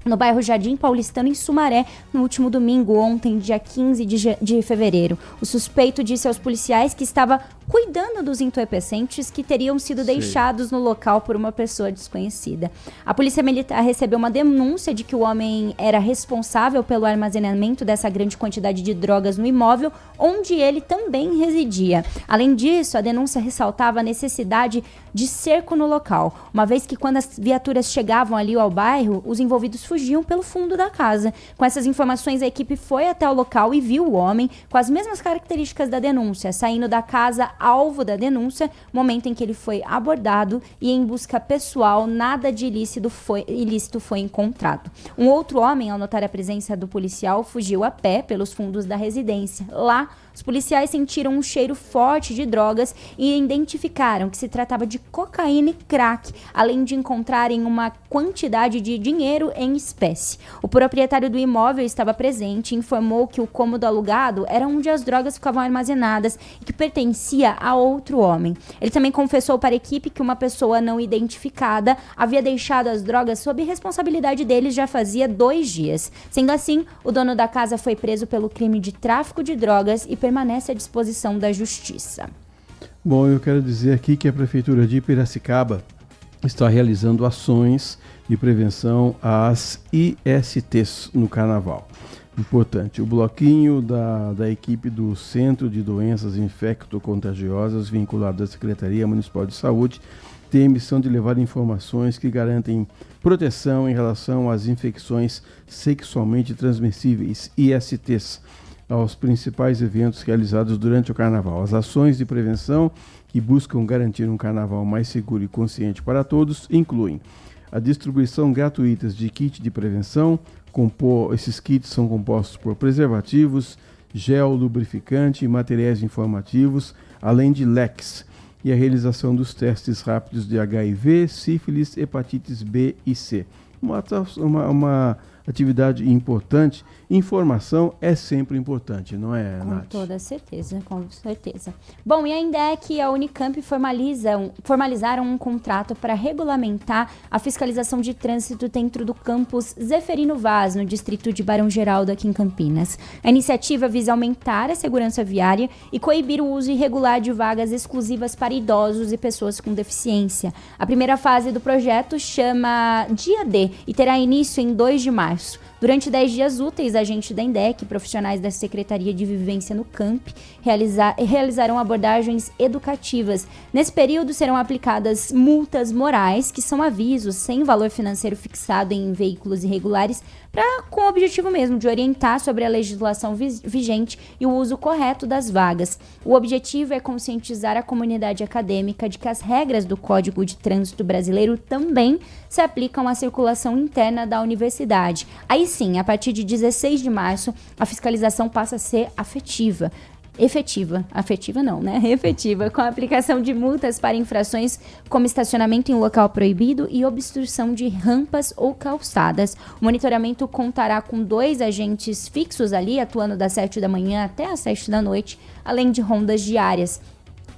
S2: no bairro Jardim Paulistano, em Sumaré, no último domingo, ontem, dia 15 de fevereiro. O suspeito disse aos policiais que estava cuidando dos entorpecentes que teriam sido deixados no local por uma pessoa desconhecida. A polícia militar recebeu uma denúncia de que o homem era responsável pelo armazenamento dessa grande quantidade de drogas no imóvel, onde ele também residia. Além disso, a denúncia ressaltava a necessidade de cerco no local, uma vez que quando as viaturas chegavam ali ao bairro, os envolvidos fugiam pelo fundo da casa. Com essas informações, a equipe foi até o local e viu o homem com as mesmas características da denúncia, saindo da casa alvo da denúncia, momento em que ele foi abordado e em busca pessoal, nada de ilícito foi encontrado. Um outro homem, ao notar a presença do policial, fugiu a pé pelos fundos da residência. Lá, os policiais sentiram um cheiro forte de drogas e identificaram que se tratava de cocaína e crack, além de encontrarem uma quantidade de dinheiro em espécie. O proprietário do imóvel estava presente e informou que o cômodo alugado era onde as drogas ficavam armazenadas e que pertencia a outro homem. Ele também confessou para a equipe que uma pessoa não identificada havia deixado as drogas sob responsabilidade deles já fazia 2 dias. Sendo assim, o dono da casa foi preso pelo crime de tráfico de drogas e permanece à disposição da justiça.
S1: Bom, eu quero dizer aqui que a Prefeitura de Piracicaba está realizando ações de prevenção às ISTs no Carnaval. Importante, o bloquinho da equipe do Centro de Doenças Infecto-Contagiosas, vinculado à Secretaria Municipal de Saúde, tem a missão de levar informações que garantem proteção em relação às infecções sexualmente transmissíveis, ISTs, aos principais eventos realizados durante o Carnaval. As ações de prevenção que buscam garantir um Carnaval mais seguro e consciente para todos incluem a distribuição gratuita de kit de prevenção. Esses kits são compostos por preservativos, gel lubrificante e materiais informativos, além de leques, e a realização dos testes rápidos de HIV, sífilis, hepatites B e C. Uma atividade importante. Informação é sempre importante, não é, Nath?
S2: Com toda certeza, com certeza. Bom, e a INDEC e a Unicamp formalizaram um contrato para regulamentar a fiscalização de trânsito dentro do campus Zeferino Vaz, no distrito de Barão Geraldo, aqui em Campinas. A iniciativa visa aumentar a segurança viária e coibir o uso irregular de vagas exclusivas para idosos e pessoas com deficiência. A primeira fase do projeto chama Dia D e terá início em 2 de março. Durante 10 dias úteis, agentes da INDEC e profissionais da Secretaria de Vivência no CAMP realizarão abordagens educativas. Nesse período serão aplicadas multas morais, que são avisos sem valor financeiro fixado em veículos irregulares, com o objetivo mesmo de orientar sobre a legislação vigente e o uso correto das vagas. O objetivo é conscientizar a comunidade acadêmica de que as regras do Código de Trânsito Brasileiro também se aplicam à circulação interna da universidade. Aí sim, a partir de 16 de março, a fiscalização passa a ser efetiva, com a aplicação de multas para infrações como estacionamento em local proibido e obstrução de rampas ou calçadas. O monitoramento contará com 2 agentes fixos ali, atuando das 7 da manhã até as 7 da noite, além de rondas diárias.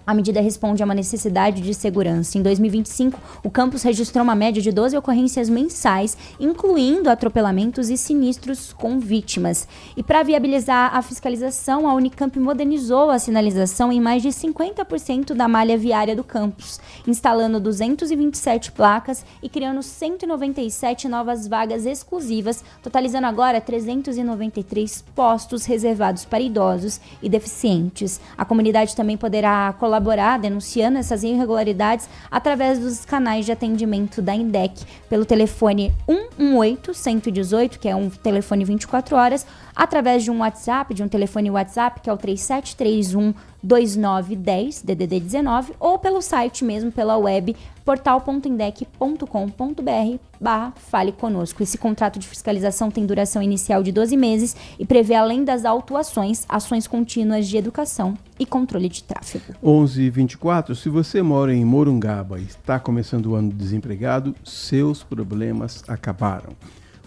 S2: A medida responde a uma necessidade de segurança. Em 2025, o campus registrou uma média de 12 ocorrências mensais, incluindo atropelamentos e sinistros com vítimas. E para viabilizar a fiscalização, a Unicamp modernizou a sinalização em mais de 50% da malha viária do campus, instalando 227 placas e criando 197 novas vagas exclusivas, totalizando agora 393 postos reservados para idosos e deficientes. A comunidade também poderá colaborar colaborar denunciando essas irregularidades através dos canais de atendimento da INDEC, pelo telefone 118-118, que é um telefone 24 horas, através de um WhatsApp, de um telefone WhatsApp, que é o 3731-2910, DDD 19, ou pelo site mesmo, pela web, portal.indec.com.br/fale conosco. Esse contrato de fiscalização tem duração inicial de 12 meses e prevê, além das autuações, ações contínuas de educação e controle de tráfego.
S1: 11h24, se você mora em Morungaba e está começando o ano desempregado, seus problemas acabaram.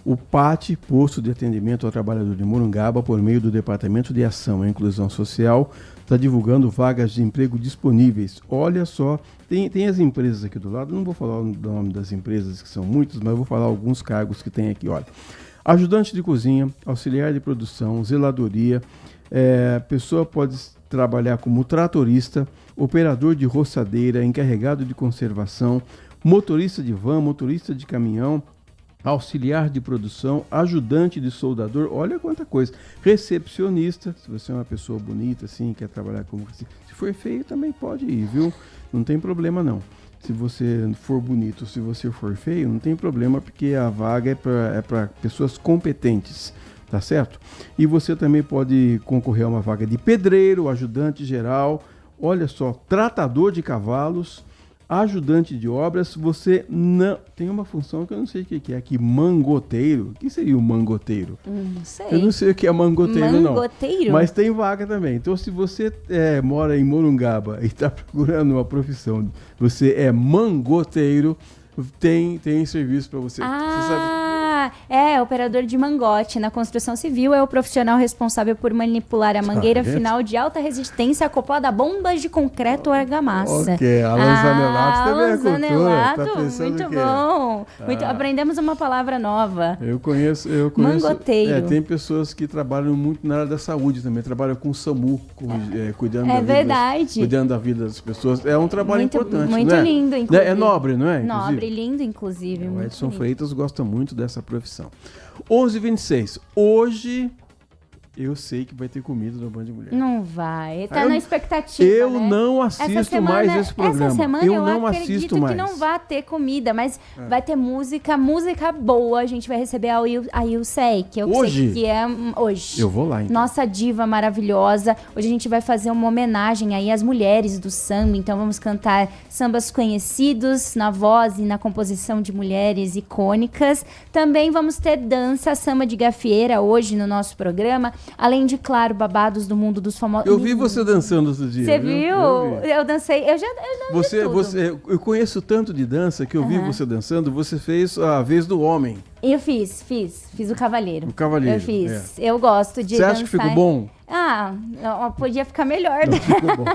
S1: O PAT, Posto de Atendimento ao Trabalhador de Morungaba, por meio do Departamento de Ação e Inclusão Social, está divulgando vagas de emprego disponíveis. Olha só, tem as empresas aqui do lado, não vou falar o nome das empresas, que são muitas, mas vou falar alguns cargos que tem aqui. Olha, ajudante de cozinha, auxiliar de produção, zeladoria, pessoa pode trabalhar como tratorista, operador de roçadeira, encarregado de conservação, motorista de van, motorista de caminhão, auxiliar de produção, ajudante de soldador, olha quanta coisa, recepcionista, se você é uma pessoa bonita assim, quer trabalhar como assim, se for feio também pode ir, viu? Não tem problema não. Se você for bonito, se você for feio, não tem problema, porque a vaga é para pessoas competentes, tá certo? E você também pode concorrer a uma vaga de pedreiro, ajudante geral, olha só, tratador de cavalos, ajudante de obras. Você não... Tem uma função que eu não sei o que é aqui, mangoteiro. O que seria o mangoteiro?
S2: Não sei.
S1: Eu não sei o que é mangoteiro,
S2: Mangoteiro?
S1: não. Mas tem vaga também. Então, se você mora em Morungaba e está procurando uma profissão, você é mangoteiro, tem serviço para você. Você sabe...
S2: Operador de mangote. Na construção civil, é o profissional responsável por manipular a mangueira final de alta resistência acoplada a bombas de concreto ou argamassa.
S1: Ok, Alan Zanelato também é cultura. Tá pensando
S2: muito
S1: que
S2: bom. Aprendemos uma palavra nova.
S1: Eu conheço.
S2: Mangoteiro.
S1: Tem pessoas que trabalham muito na área da saúde também, trabalham com o SAMU, cuidando da vida das pessoas. É um trabalho importante,
S2: muito lindo, inclusive.
S1: É nobre, não é?
S2: Nobre, lindo, inclusive.
S1: O Edson Freitas gosta muito dessa profissão. 11h26. Hoje eu sei que vai ter comida no Band Mulher.
S2: Não vai. Tá na expectativa.
S1: Eu não assisto mais esse programa.
S2: Essa semana eu não
S1: assisto
S2: acredito que não vai ter comida, mas vai ter música boa. A gente vai receber a Ilsei, que eu sei que é hoje.
S1: Eu vou lá, então.
S2: Nossa diva maravilhosa. Hoje a gente vai fazer uma homenagem aí às mulheres do samba. Então vamos cantar sambas conhecidos na voz e na composição de mulheres icônicas. Também vamos ter dança, samba de gafieira hoje no nosso programa. Além de, claro, babados do mundo dos famosos.
S1: Eu vi você dançando outro dia.
S2: Você viu? Eu dancei.
S1: Eu conheço tanto de dança que eu vi você dançando. Você fez a vez do homem.
S2: Eu fiz o Cavaleiro.
S1: O Cavaleiro.
S2: Eu fiz. Eu gosto de
S1: dançar.
S2: Você
S1: acha que ficou bom?
S2: Podia ficar melhor.
S1: Não, ficou bom.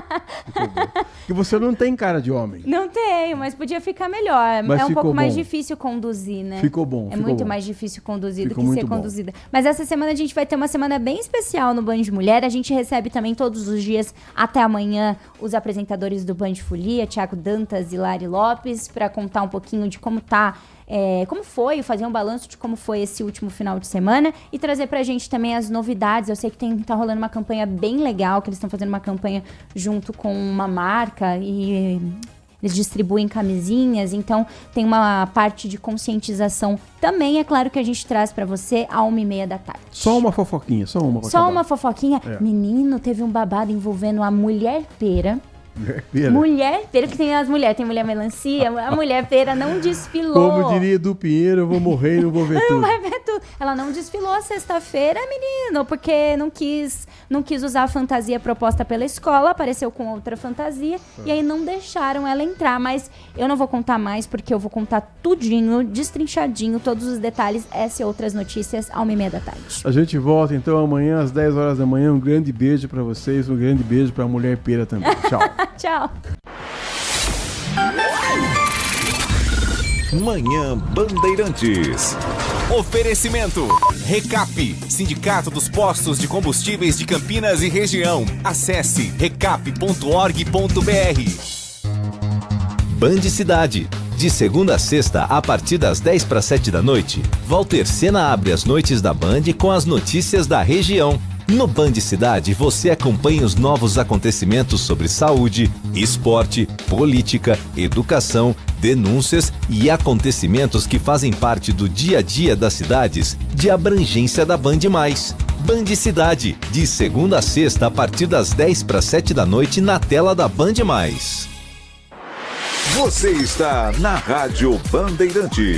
S1: Porque você não tem cara de homem.
S2: Não tenho, mas podia ficar melhor.
S1: Mas
S2: é um pouco mais
S1: bom.
S2: Difícil conduzir, né?
S1: Ficou bom.
S2: É muito mais difícil conduzir do que ser conduzida. Mas essa semana a gente vai ter uma semana bem especial no Band Mulher. A gente recebe também todos os dias, até amanhã, os apresentadores do Band Folia, Thiago Dantas e Lari Lopes, para contar um pouquinho de como como foi, fazer um balanço de como foi esse último final de semana e trazer pra gente também as novidades. Eu sei que tá rolando uma campanha bem legal, que eles estão fazendo uma campanha junto com uma marca e eles distribuem camisinhas, então tem uma parte de conscientização também, é claro, que a gente traz pra você às 1h30 da tarde.
S1: Só uma fofoquinha, só uma
S2: fofoquinha. Menino, teve um babado envolvendo a mulher pera. Mulher pera, que tem as mulheres, tem mulher melancia, a mulher pera não desfilou.
S1: Como diria Edu Pinheiro, eu vou morrer e não vou ver tudo.
S2: Não vai ver tudo. Ela não desfilou sexta-feira, menino, porque não quis usar a fantasia proposta pela escola, apareceu com outra fantasia, e aí não deixaram ela entrar, mas eu não vou contar mais, porque eu vou contar tudinho, destrinchadinho, todos os detalhes, essa e outras notícias, às 1h30 da tarde.
S1: A gente volta então amanhã às 10 horas da manhã, um grande beijo pra vocês, um grande beijo pra mulher pera também. Tchau.
S2: Tchau.
S4: Manhã Bandeirantes.
S5: Oferecimento. Recap, Sindicato dos Postos de Combustíveis de Campinas e Região. Acesse recap.org.br.
S14: Band Cidade. De segunda a sexta, a partir das 6:50 da noite, Walter Sena abre as noites da Band com as notícias da região. No Band Cidade, você acompanha os novos acontecimentos sobre saúde, esporte, política, educação, denúncias e acontecimentos que fazem parte do dia a dia das cidades de abrangência da Band+. Band Cidade, de segunda a sexta, a partir das 6:50 da noite, na tela da Band+.
S4: Você está na Rádio Bandeirantes.